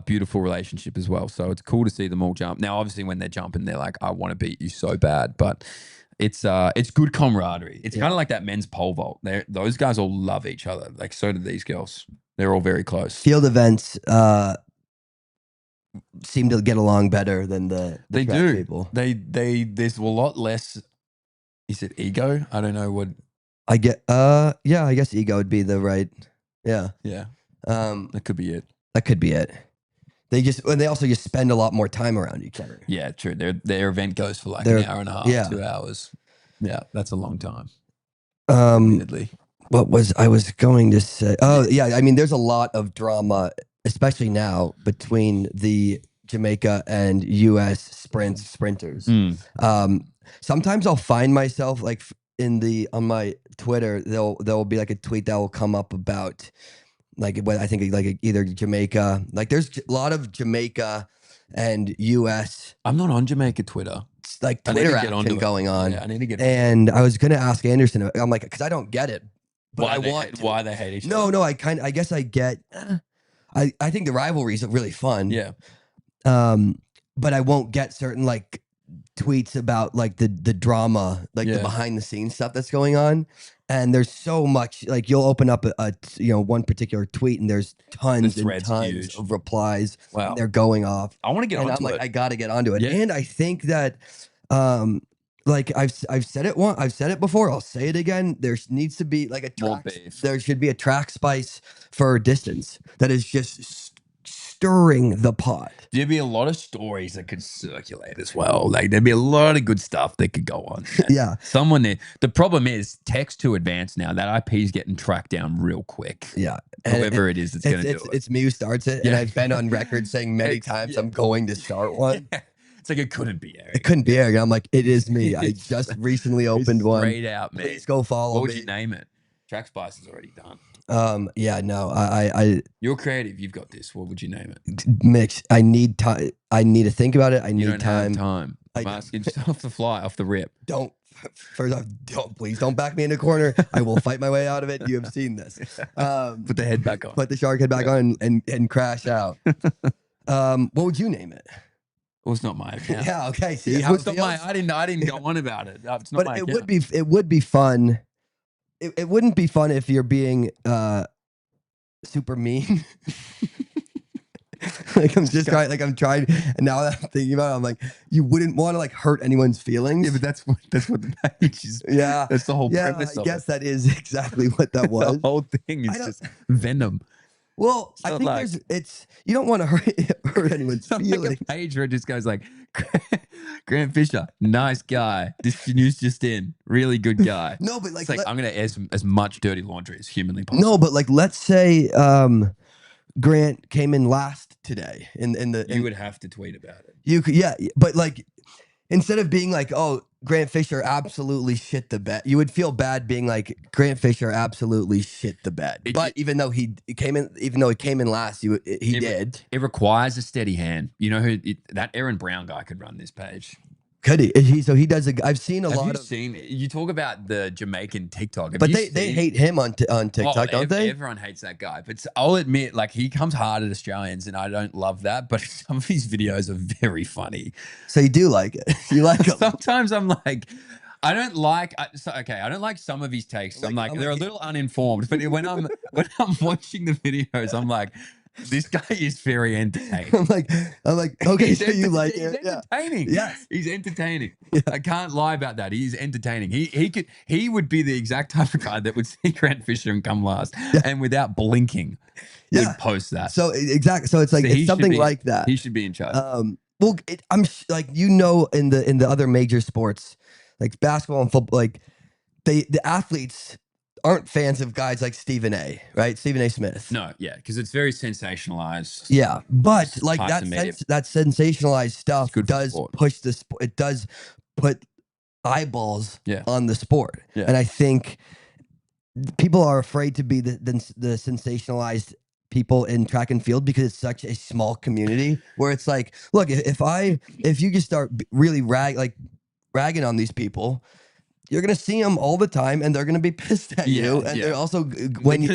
beautiful relationship as well. So it's cool to see them all jump. Now, obviously, when they're jumping, they're like, "I want to beat you so bad," but it's good camaraderie. It's kind of like that men's pole vault. Those guys all love each other. Like so do these girls. They're all very close. Field events seem to get along better than the They track do. people. There's a lot less. Is it ego? I don't know what. I get I guess ego would be the right. Yeah. Yeah, Um, that could be it. that could be it. They also just spend a lot more time around each other. Yeah, true. Their event goes for like They're- an hour and a half, yeah. 2 hours. Yeah, that's a long time. Um, Admittedly. what was I was going to say? Oh yeah, I mean, there's a lot of drama, especially now between the Jamaica and U.S. sprinters. Sometimes I'll find myself like on my Twitter, there'll be like a tweet that will come up about like what I think like either Jamaica, like there's a lot of Jamaica and U.S. I'm not on Jamaica Twitter. like I need to Twitter get onto action it. going on. Yeah, I need to get. And I was gonna ask Anderson. I'm like, because I don't get it, but why I they want hate, to. why they hate each other. No, I guess I get. I think the rivalries are really fun. Yeah, But I won't get certain like tweets about like the drama, like the Yeah. behind the scenes stuff that's going on. And there's so much like you'll open up a one particular tweet and there's tons and thread's tons huge. of replies. wow. And they're going off. I want to get And I'm onto like, it. I got to get onto it. Yeah. And I think that, like I've said it once, I've said it before. I'll say it again. There needs to be like a More track. beef. There should be a track spice for distance that is just stirring the pot. There'd be a lot of stories that could circulate as well. Like there'd be a lot of good stuff that could go on. Yeah, Someone there. The problem is text too advanced now. That IP is getting tracked down real quick. yeah. And Whoever it is that's going to do it. it's me who starts it, and Yeah. I've been on record saying many It's- times yeah. I'm going to start one. It's like it couldn't be Eric. It couldn't be Eric. I'm like, it is me. I It's just recently opened one. Straight out, man. Please go follow What would me. you name it? Track Spice is already done. Yeah, no, I You're creative. You've got this. What would you name it? Mitch, I need time. I need to think about it. I You need don't time. have time. I'm I- asking just off the fly, off the rip. Don't. First off, please don't back me in a corner. I will fight my way out of it. You have seen this. Put the head back on. Put the shark head back on and crash out. What would you name it? Well, it's not my account. Yeah. Okay. See, Well, how it's it not my. feels? I didn't go on about it. It's not But my it account. would be fun. It wouldn't be fun if you're being super mean. Like I'm just trying. Like I'm trying. And now that I'm thinking about it, I'm like, you wouldn't want to like hurt anyone's feelings. Yeah, but that's what the page is. Yeah. That's the whole Yeah, premise I of guess it. that is exactly what that was. The whole thing I is don't- just venom. Well, It's I not think like- you don't want to hurt anyone's It's not feelings. like a page where it just goes like, Grant Fisher, nice guy. This news just in, really good guy. No, but like, It's like let- I'm gonna air as much dirty laundry as humanly possible. no, but like, let's say Grant came in last today in the. You would have to tweet about it. You could, yeah, but like, instead of being like, oh, Grant Fisher absolutely shit the bed, you would feel bad being like, Grant Fisher absolutely shit the bed. It- But even though he came in last, he did. It requires a steady hand. You know who that Aaron Brown guy could run this page. Could he? So he does. I've seen a Have lot you of. seen? You talk about the Jamaican TikTok, But they hate him on TikTok, don't they? Everyone hates that guy. But I'll admit, like he comes hard at Australians, and I don't love that. But some of his videos are very funny. So you do like it. You like him. Sometimes I'm like, I don't like. I don't like some of his takes. I'm like, they're a little uninformed. But when I'm watching the videos, I'm like, this guy is very entertaining. I'm like, okay, so you like He's it? Yeah. entertaining. Yes. He's entertaining. Yeah. I can't lie about that. He's entertaining. He would be the exact type of guy that would see Grant Fisher and come last, and without blinking, would post that. So exactly. So it's like it's something like that. He should be in charge. Well, like in the other major sports, like basketball and football, like the athletes aren't fans of guys like Stephen A. Right, Stephen A. Smith. No, yeah, because it's very sensationalized. Yeah, but like types of media. that sensationalized stuff good for does sport. push the sport. It does put eyeballs Yeah. on the sport, Yeah. and I think people are afraid to be the sensationalized people in track and field because it's such a small community where it's like, look, if you just start really ragging on these people, you're gonna see them all the time, and they're gonna be pissed at you. And they're also when you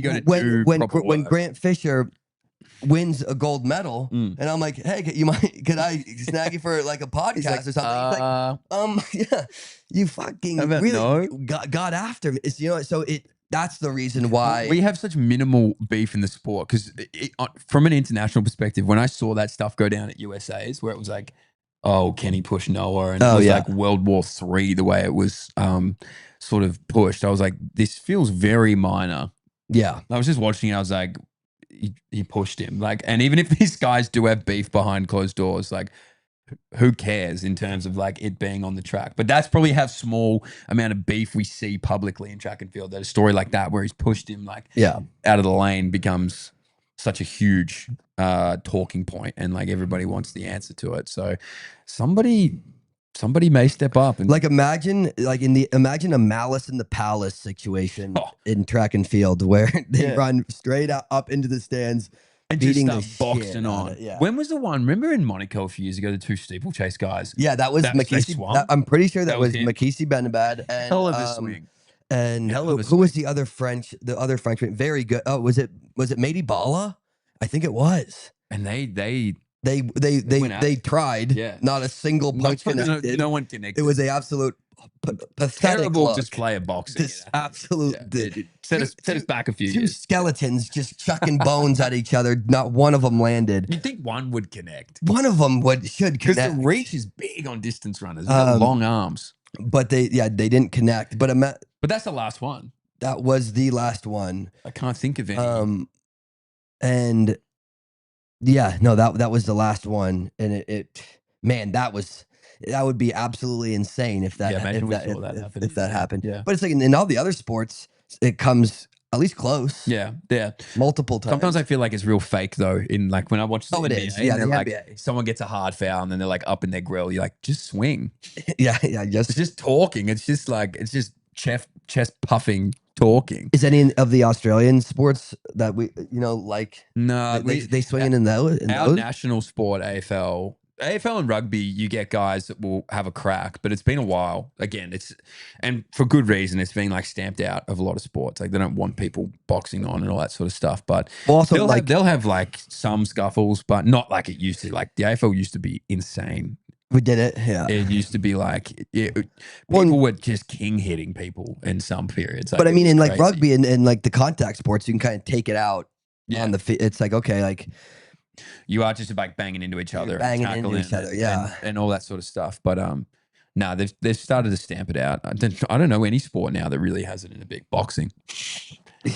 go to when Grant Fisher wins a gold medal, and I'm like, hey, could I snag you for like a podcast or something? He's like, yeah, you fucking really got after me. It's, so that's the reason why we have such minimal beef in the sport. Because from an international perspective, when I saw that stuff go down at USA's, where it was like, oh, can he push Noah? And it was like World War III, the way it was sort of pushed. I was like, this feels very minor. Yeah. I was just watching it. I was like, he pushed him. Like, and even if these guys do have beef behind closed doors, like, who cares in terms of like it being on the track? But that's probably how small amount of beef we see publicly in track and field. That a story like that where he's pushed him like out of the lane becomes such a huge talking point, and like everybody wants the answer to it. So somebody may step up and like imagine a Malice in the Palace situation in track and field where they run straight up into the stands and beating just start boxing on. When was the one? Remember in Monaco a few years ago, the two steeplechase guys? Yeah, that was McKessie. I'm pretty sure that was McKessie Benabad and hell of a swing. And who was the other Frenchman? Very good. Oh, was it Mady Bala? I think it was. And they tried. Yeah. Not a single punch connected. No one connected. It was a absolute pathetic terrible look. display of boxing. This absolute set us back a few two years. Skeletons just chucking bones at each other. Not one of them landed. You'd think one would connect. One of them should because connect. the reach is big on distance runners. They've got long arms. But they didn't connect. But that's the last one. That was the last one. I can't think of any. And yeah, no, that was the last one, and that would be absolutely insane if that happened. Yeah. But it's like in all the other sports, it comes at least close. Yeah. Multiple times. Sometimes I feel like it's real fake though. In like when I watch the NBA, it is. Yeah, they're the like NBA. someone gets a hard foul and then they're like up in their grill. You're like, just swing. yeah. It's just talking. It's just chest puffing talking. Is any of the Australian sports that we like? No, they swinging in those. Our national sport, AFL and rugby, you get guys that will have a crack, but it's been a while. Again, and for good reason. It's been like stamped out of a lot of sports. Like they don't want people boxing on and all that sort of stuff. But also they'll have like some scuffles, but not like it used to. Like the AFL used to be insane. We did it, yeah. It used to be like people were just king hitting people in some periods. But I mean, in like rugby and like the contact sports, you can kind of take it out on the field. It's like, okay, like you are just like banging into each other, yeah, and all that sort of stuff. But they've started to stamp it out. I don't know any sport now that really has it in a big boxing.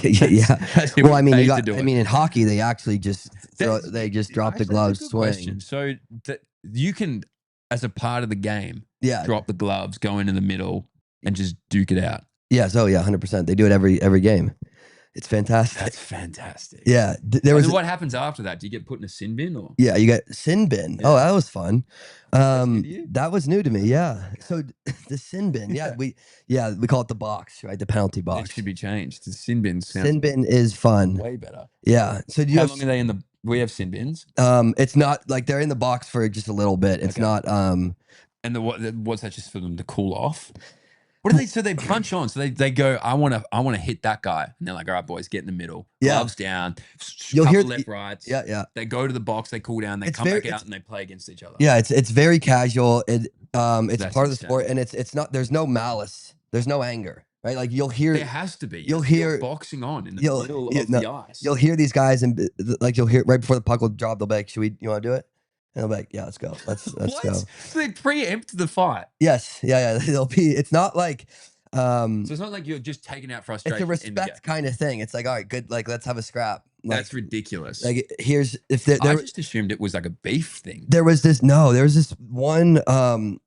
yeah. Well, I mean, in hockey, they actually just drop the gloves, swing. So you can, as a part of the game, drop the gloves, go into the middle, and just duke it out. Yeah. So 100%. They do it every game. It's fantastic. That's fantastic. Yeah. What happens after that? Do you get put in a sin bin or? Yeah, you get sin bin. Yeah. Oh, that was fun. That was new to me. Yeah. So the sin bin. Yeah, we call it the box, right? The penalty box. It should be changed. The sin bin. Sin bin is fun. Way better. Yeah. So how long are they in the We have sin bins. It's not like they're in the box for just a little bit. It's Okay. not. And what's that just for them to cool off? What do they? So they punch on. So they go. I want to hit that guy. And they're like, all right, boys, get in the middle. Yeah. Gloves down. You'll Couple hear left, rights. Yeah. They go to the box. They cool down. They It's come very- back out and they play against each other. Yeah, it's very casual. It's That's part of the sport, insane. and it's not. There's no malice. There's no anger, right? Like you'll hear. There has to be. You'll You're hear- boxing on in the you'll- middle yeah, of no, the ice. You'll hear these guys, and like you'll hear right before the puck will drop. They'll be like, "You want to do it?" And they'll be like, "Yeah, let's go. Let's what? go." So they preempt the fight. Yes, yeah. They'll be. It's not like. So it's not like you're just taking out frustration. It's a in the respect kind of thing. It's like, all right, good. Like, let's have a scrap. Like, That's ridiculous. like here's if there, I just assumed it was like a beef thing. there was this one I'm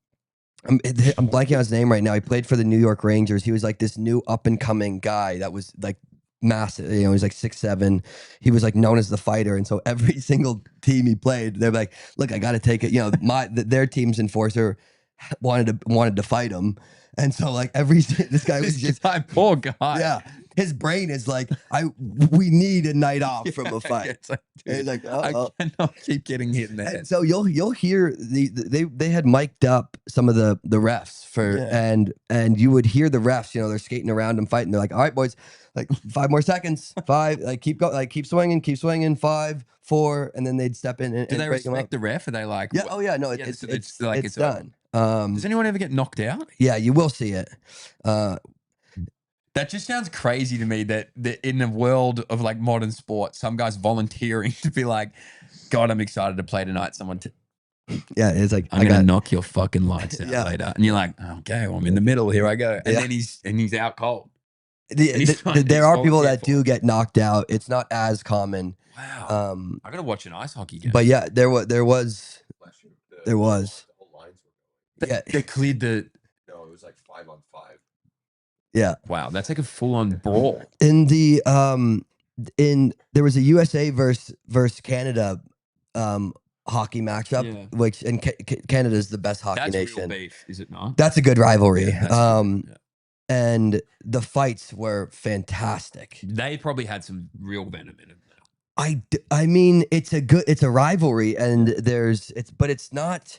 blanking on his name right now. He played for the New York Rangers. He was like this new up and coming guy that was like massive. You know, he's like 6'7". He was like known as the fighter, and so every single team he played, they're like, "Look, I got to take it." You know, their team's enforcer wanted to fight him, and so like this guy was just poor guy. yeah. His brain is like, we need a night off from a fight. It's like, And he's dude, like, I cannot keep getting hit in the head. And so you'll hear they had mic'd up some of the refs and you would hear the refs, you know, they're skating around and fighting. They're like, all right, boys, like 5 more seconds, 5, like keep going, like keep swinging, 5, 4, and then they'd step in and Do they break them up. respect the ref? Are they like, Yeah, oh yeah, no, Yeah, it's so it's done. does anyone ever get knocked out? Yeah, you will see it. That just sounds crazy to me that in the world of like modern sport, some guy's volunteering to be like, God, I'm excited to play tonight. Yeah, it's like I'm going to knock your fucking lights out Yeah. later. And you're like, okay, well, I'm in the middle. Here I go. And Yeah. then he's out cold. there he's are people that volunteered do for get knocked out. It's not as common. Wow. I got to watch an ice hockey game. But yeah, there was Last year, There was. The whole lines were going. yeah. They cleared the. No, it was like 5-on-5. Yeah. Wow. That's like a full on brawl. In the there was a USA versus Canada hockey matchup, Yeah. which and Canada is the best hockey That's nation. real beef, is it not? That's a good rivalry. Yeah, that's good. Yeah. And the fights were fantastic. They probably had some real venom in them. I mean, it's a rivalry, and but it's not.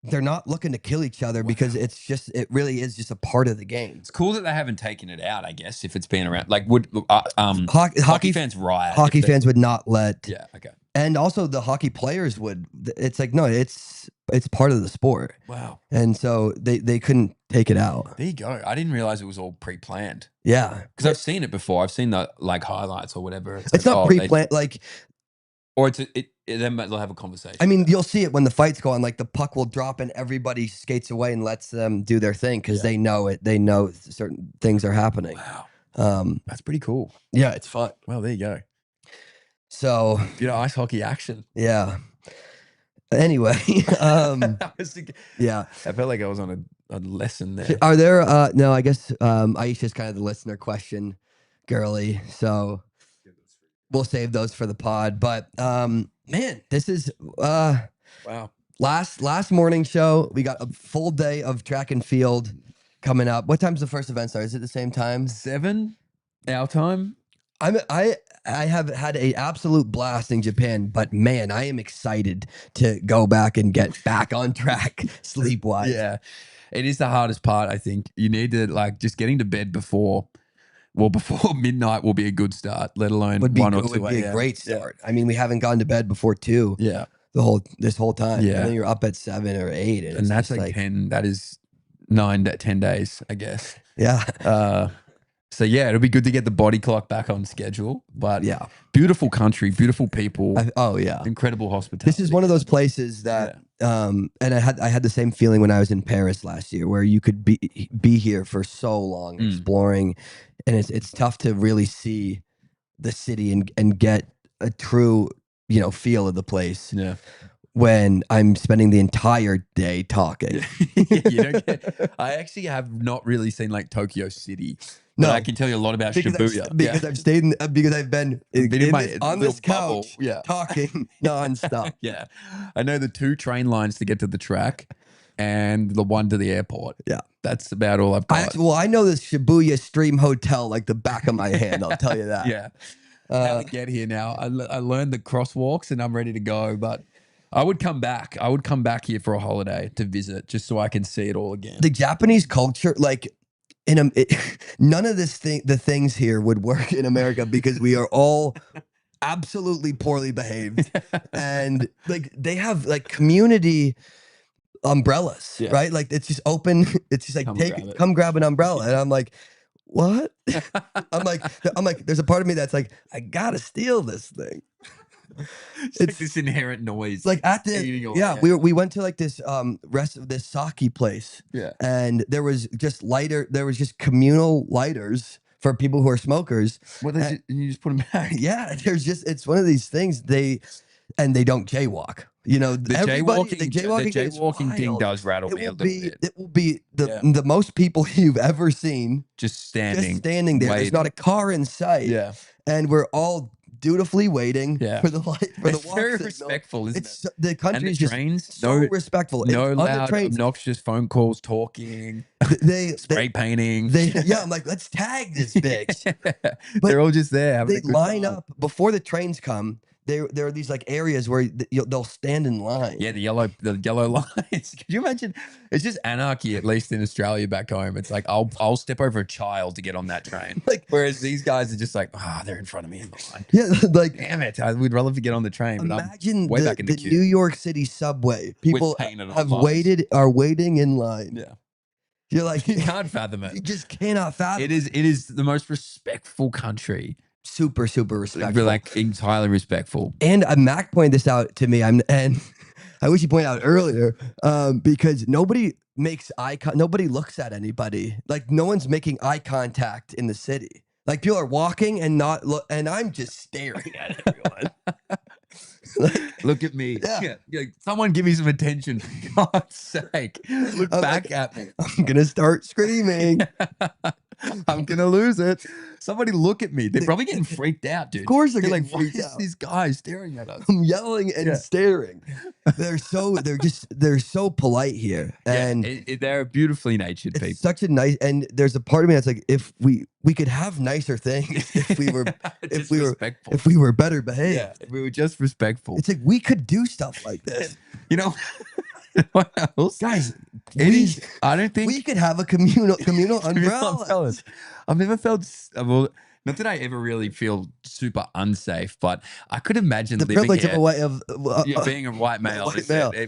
They're not looking to kill each other because it really is just a part of the game. It's cool that they haven't taken it out, I guess, if it's been around. Like, would Hockey fans riot? Hockey if they- fans would not let. Yeah, okay. And also the hockey players would. It's like, no, it's part of the sport, Wow. and so they couldn't take it out. There you go. I didn't realize it was all pre-planned. Yeah, Because I've seen it before. I've seen the like highlights or whatever. it's like, not oh, pre-planned. Like, or then they'll have a conversation. I mean, you'll see it when the fights go on. Like the puck will drop and everybody skates away and lets them do their thing because they know it. They know certain things are happening. Wow. That's pretty cool. Yeah, it's fun. Well, there you go. So Ice hockey action. yeah. Anyway, I yeah. felt like I was on a lesson there. Are there? No, I guess Aisha's kind of the listener question, girly. So we'll save those for the pod. But man, this is Wow. last morning show. We got a full day of track and field coming up. What time's the first event start? Is it the same time? 7 our time. I have had a absolute blast in Japan, but man, I am excited to go back and get back on track sleep wise. Yeah. It is the hardest part, I think. You need to like just getting to bed before midnight will be a good start, let alone Would be, 1 or it 2 would be a a.m. great start. I mean, we haven't gone to bed before 2 Yeah. this whole time. Yeah. And then you're up at 7 or 8. And it's that's just like 10, that is 10 days, I guess. yeah. So yeah, it'll be good to get the body clock back on schedule. But Yeah. beautiful country, beautiful people, Oh yeah. incredible hospitality. This is one of those places that and I had the same feeling when I was in Paris last year where you could be here for so long exploring, and it's tough to really see the city and get a true, feel of the place Yeah. when I'm spending the entire day talking. You don't get, I actually have not really seen like Tokyo City. But No. I can tell you a lot about Because Shibuya. I've stayed because I've been on this bubble. couch Yeah. talking nonstop. Yeah. I know the 2 train lines to get to the track and the one to the airport. Yeah. That's about all I've got. I know this Shibuya Stream Hotel like the back of my hand. I'll tell you that. Yeah. how to get here now. I learned the crosswalks and I'm ready to go. But I would come back. I would come back here for a holiday to visit just so I can see it all again. The Japanese culture, like none of the things here would work in America because we are all absolutely poorly behaved, and like they have like community umbrellas, Yeah. right? Like it's just open. It's just like come grab an umbrella, and I'm like, what? I'm like, there's a part of me that's like, I gotta steal this thing. It's like this inherent noise. Like at eating the away. we went to like this this sake place. Yeah. And there was just communal lighters for people who are smokers. Well, you just put them back. Yeah, it's one of these things they don't jaywalk. You know, The jaywalking thing wild. does rattle me a little bit. It will be the most people you've ever seen Just standing there. waiting. There's not a car in sight. Yeah. And we're all dutifully waiting for the light for It's the walk very signal. respectful, isn't it? The country's just trains, so respectful. No On the loud, trains, obnoxious phone calls, talking, spray painting. I'm like, let's tag this bitch. They're all just there. They line up before the trains come. There are these like areas where they'll stand in line. Yeah, the yellow lines. Could you imagine? It's just anarchy, at least in Australia back home. It's like I'll step over a child to get on that train. Like, whereas these guys are just like, they're in front of me in the line. Yeah, like damn it, I would rather get on the train. But imagine I'm way back in the queue. New York City subway. People are waiting in line. Yeah. You're like, you can't fathom it. You just cannot fathom it. It is the most respectful country. Super respectful. Like entirely respectful. And Mac pointed this out to me. And I wish he pointed out earlier, because nobody makes nobody looks at anybody. Like no one's making eye contact in the city. Like people are walking and not look, and I'm just staring at everyone. Like, look at me. Yeah. Like, someone give me some attention. For God's sake. Look back at me. I'm gonna start screaming. I'm gonna lose it. Somebody look at me. They're probably getting freaked out, dude. Of course they're like, freaked why out. is this guy staring at us? I'm yelling and staring. They're so polite here, and they're beautifully natured people. Such a nice. And there's a part of me that's like, if we could have nicer things, if we were better behaved. Yeah, if we were just respectful. It's like we could do stuff like this. You know. What else? Guys, I don't think we could have a communal umbrella. I've never felt not that I ever really feel super unsafe, but I could imagine the living privilege here, of a way of being a white male.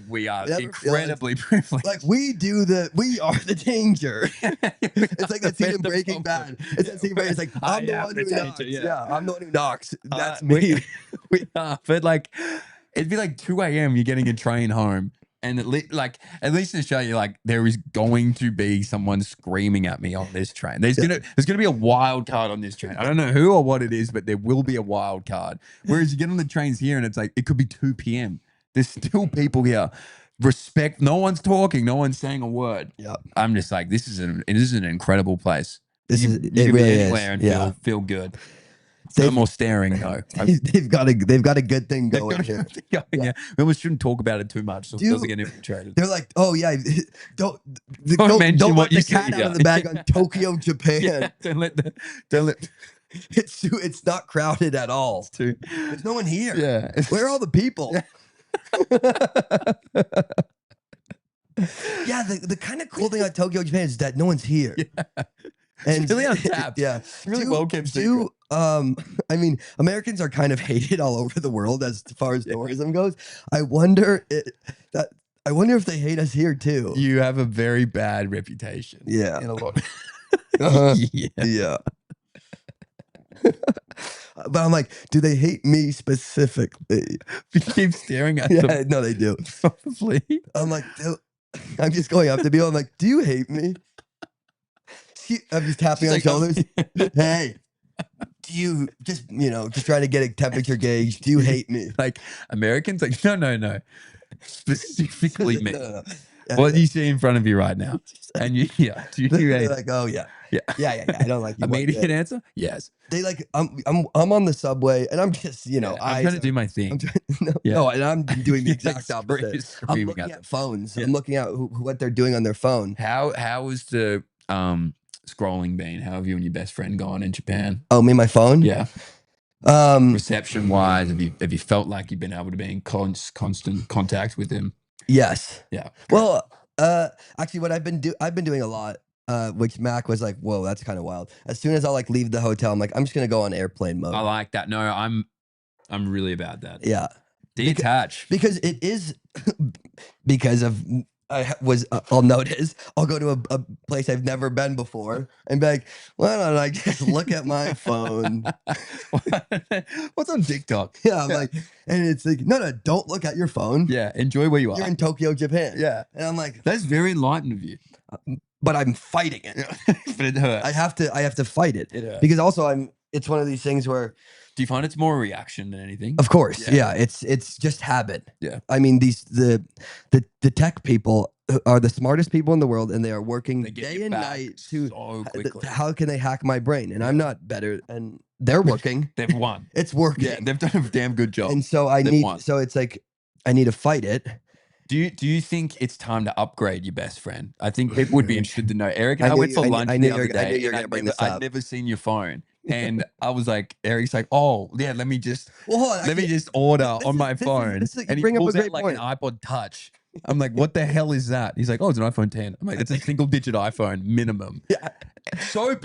We are Never incredibly privileged. Like we are the danger. It's like that scene in Breaking Bad. It's that scene where it's like, I'm the one who knocks. Yeah, I'm the one who knocks. That's me. We are, but like it'd be like 2 a.m. You're getting a train home. And at least in Australia, like there is going to be someone screaming at me on this train. There's gonna be a wild card on this train. I don't know who or what it is, but there will be a wild card. Whereas you get on the trains here and it's like it could be 2 p.m. There's still people here. Respect. No one's talking. No one's saying a word. Yeah. I'm just like, this is an incredible place. You could really be anywhere and feel good. No more staring though. They've got a good thing going here. Yeah. We almost shouldn't talk about it too much so it doesn't get infiltrated. They're like, oh yeah, don't mention let the cat out of the bag on Tokyo, Japan. Yeah, don't let it's not crowded at all. There's no one here. Yeah. Where are all the people? Yeah, the kind of cool thing about Tokyo, Japan is that no one's here. Yeah. And it's really untapped. Yeah. It's really well kept secret. I mean, Americans are kind of hated all over the world as far as tourism goes. I wonder if they hate us here too. You have a very bad reputation. Yeah. In a lot. Yeah. But I'm like, do they hate me specifically? You keep staring at them. No, they do. Probably. I'm like, I'm just going up to people. I'm like, do you hate me? I'm just tapping on shoulders. Hey, do you just trying to get a temperature gauge? Do you hate me? Like Americans? Like, no. Specifically me. No. What do you see in front of you right now? And do you hate like, oh yeah. Yeah. I don't like you. Immediate answer? Yes. They like, I'm on the subway and I'm just, I'm trying to do my thing. No, and I'm doing the exact Like opposite. I'm looking at phones. Yeah. I'm looking at what they're doing on their phone. How was the scrolling been? How have you and your best friend gone in Japan? Oh, me and my phone? Yeah. Reception wise, have you felt like you've been able to be in constant contact with him? Yes. Yeah. Well, actually, what I've been doing a lot, which Mac was like, "Whoa, that's kind of wild." As soon as I like leave the hotel, I'm like, I'm just gonna go on airplane mode. I like that. No, I'm really about that. Yeah, Detach. because it is because of I'll notice I'll go to a place I've never been before and be like, why don't I just look at my phone? What's on TikTok? Yeah, I'm like, and it's like, no, don't look at your phone. Yeah, enjoy where you are. You're in Tokyo, Japan. Yeah, and I'm like, that's very enlightened of you. But I'm fighting it. But it hurts. I have to fight it. It hurts. Because also it's one of these things where, do you find it's more a reaction than anything? of course, yeah, it's just habit. Yeah. I mean, the tech people are the smartest people in the world, and they are working day and night to so quickly. how can they hack my brain? And I'm not better, and they're working. They've won. It's working. Yeah, they've done a damn good job. And so so it's like I need to fight it. Do you think it's time to upgrade your best friend? I think people would be interested to know. Eric and I went for lunch the other day. I knew you were going to bring this up. I'd never seen your phone. And I was like, Eric's like, oh, yeah, let me just order on my phone. And he pulls out like an iPod Touch. I'm like, what the hell is that? He's like, oh, it's an iPhone 10. I'm like, it's a single-digit iPhone minimum. Yeah. So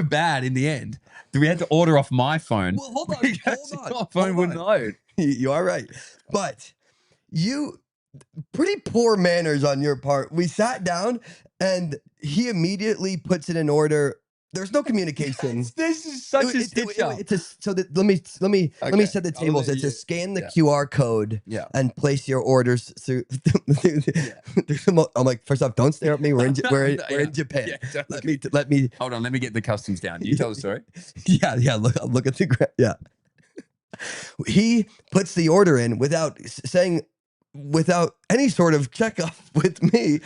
bad in the end that we had to order off my phone. Well, hold on. Your phone wouldn't load. You are right. But pretty poor manners on your part. We sat down and he immediately puts it in order. There's no communication. This is such a stitch up. Let me set the tables. It's to scan the QR code and place your orders through. I'm like, first off, don't stare at me. We're in Japan. Yeah, let me hold on. Let me get the customs down. You tell the story. Yeah. Look at the yeah. He puts the order in without any sort of checkup with me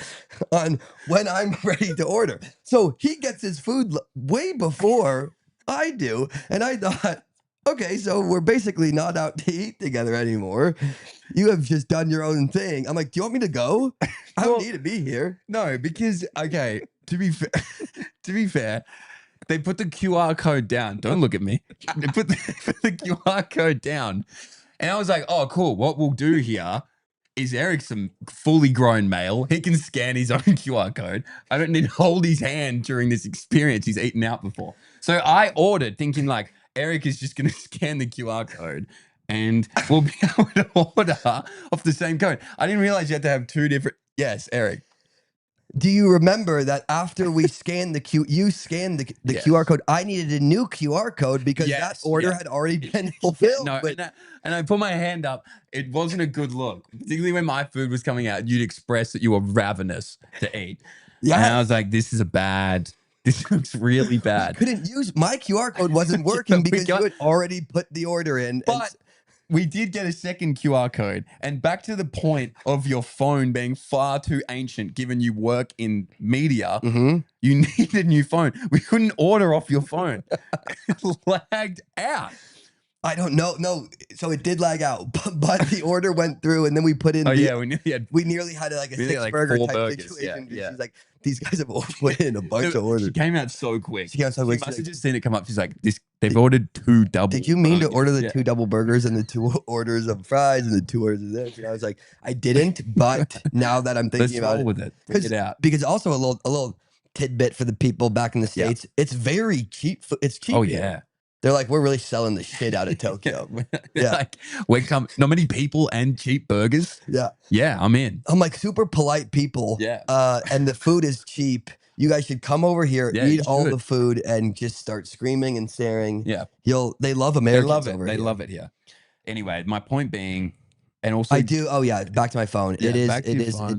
on when I'm ready to order. So he gets his food way before I do. And I thought, okay, so we're basically not out to eat together anymore. You have just done your own thing. I'm like, do you want me to go? I don't need to be here. No, because, okay, to be fair, they put the QR code down. Don't look at me. They put the QR code down. And I was like, oh, cool. What we'll do here is Eric's a fully grown male. He can scan his own QR code. I don't need to hold his hand during this experience he's eaten out before. So I ordered thinking like, Eric is just going to scan the QR code and we'll be able to order off the same code. I didn't realize you had to have two different. Yes, Eric. Do you remember that after we scanned the QR code, I needed a new QR code because that order had already been fulfilled? No, and I put my hand up. It wasn't a good look, particularly when my food was coming out. You'd express that you were ravenous to eat. Yeah, and I was like, "This looks really bad." Couldn't use my QR code wasn't working because you had already put the order in. But we did get a second QR code. And back to the point of your phone being far too ancient, given you work in media, you need a new phone. We couldn't order off your phone. It lagged out. I don't know. No, so it did lag out, but the order went through, and then we put in. We nearly had like a 6-burger type situation. Yeah. She's like, these guys have put in a bunch of orders. She came out so quick. She must have just seen it come up. She's like, they've ordered 2 double. Did you mean to order the 2 double burgers and the 2 orders of fries and the 2 orders of this? And I was like, I didn't, but now that I'm thinking about it, with it, bring it out. Because also a little tidbit for the people back in the States, it's very cheap. It's cheap. Oh yeah. They're like, we're really selling the shit out of Tokyo. Like, not many people and cheap burgers. Yeah. Yeah, I'm in. I'm like super polite people. Yeah. And the food is cheap. You guys should come over here, eat all the food, and just start screaming and staring. Yeah. They love Americans over here. They love it here. Anyway, my point being, and also I do. Oh yeah, back to my phone. Yeah,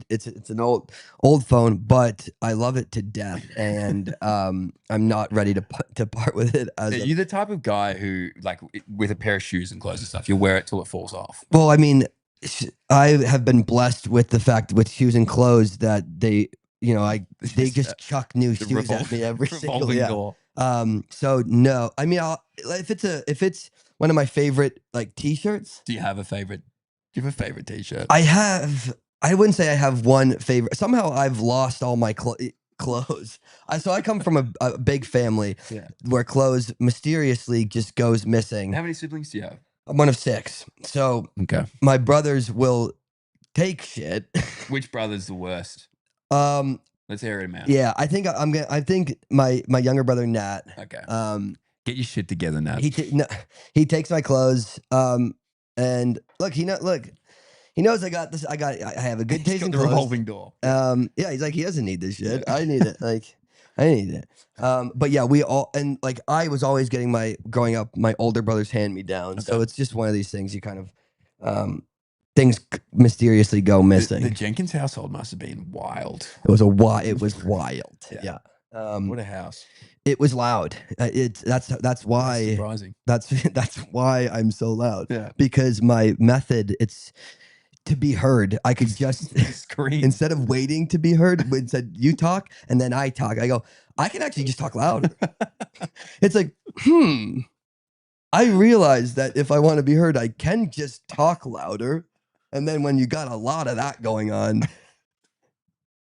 it's an old phone, but I love it to death, and I'm not ready to part with it. You're the type of guy who, like, with a pair of shoes and clothes and stuff, you'll wear it till it falls off. Well, I mean, I have been blessed with the fact with shoes and clothes that they just chuck new shoes at me every single door. So no, I mean, if it's one of my favorite like t-shirts. Do you have a favorite? Do you have a favorite t-shirt? I wouldn't say I have one favorite. Somehow I've lost all my clothes. clothes. I come from a big family Yeah. where clothes mysteriously just goes missing. How many siblings do you have? I'm one of 6. So Okay. my brothers will take shit. Which brother's the worst? Let's hear him out. Yeah, I think I think my younger brother Nat. Okay. Get your shit together, Nat. He takes my clothes. And look, he knows I got this. I have a good taste in the clothes. revolving door. Yeah, he's like, he doesn't need this shit. I need it. Like, I need it. But yeah, we all, and like, I was always getting growing up, my older brother's hand me down. So it's just one of these things you kind of, things mysteriously go missing. The Jenkins household must have been wild. It was wild. Yeah. What a house. It was loud. That's why. That's surprising. That's why I'm so loud. Yeah. Because my method, it's to be heard. I could just scream instead of waiting to be heard. It said you talk and then I talk. I go, I can actually just talk louder. It's like, I realized that if I want to be heard, I can just talk louder. And then when you got a lot of that going on,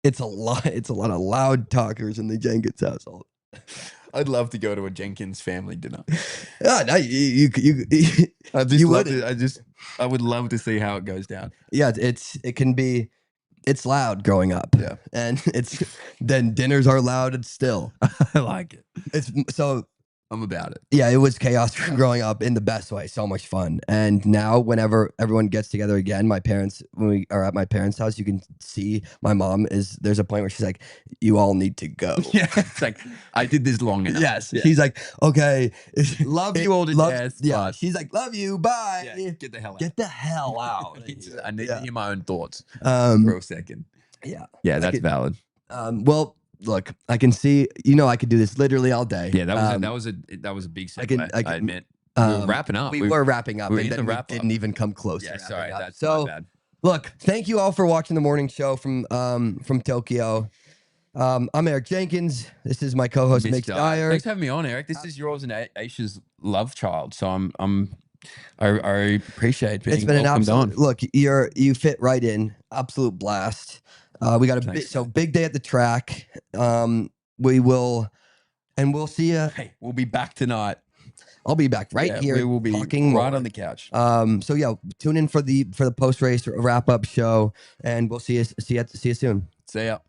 it's a lot of loud talkers in the Jenkins household. I'd love to go to a Jenkins family dinner. Yeah, no, you I would love to see how it goes down. Yeah, it's loud growing up. Yeah. And then dinners are loud and still. I like it. I'm about it. Yeah, it was chaos growing up in the best way. So much fun. And now whenever everyone gets together again, when we are at my parents' house, you can see my mom there's a point where she's like, you all need to go. Yeah. It's like, I did this long enough. Yes. Yeah. She's like, okay. Love you all to death. Yeah. She's like, love you. Bye. Yeah, get the hell out. Get the hell out. I need to hear my own thoughts for a second. Yeah. Yeah, that's valid. Well, look, I can see, I could do this literally all day. Yeah, that was a big segue. I admit. We were wrapping up. We were wrapping up, we and then we didn't even come close. Yeah, to sorry, up. that's so my bad. Look, thank you all for watching the morning show from Tokyo. I'm Eric Jenkins. This is my co-host Mitch Dyer. Thanks for having me on, Eric. This is yours and Aisha's love child. So I appreciate being It's been an welcomed absolute on. look. You fit right in. Absolute blast. We got a big day at the track. We'll see you. Hey, we'll be back tonight. I'll be back here. We will be talking right more. on the couch. So yeah, tune in for the post race wrap up show, and we'll see you soon. See ya.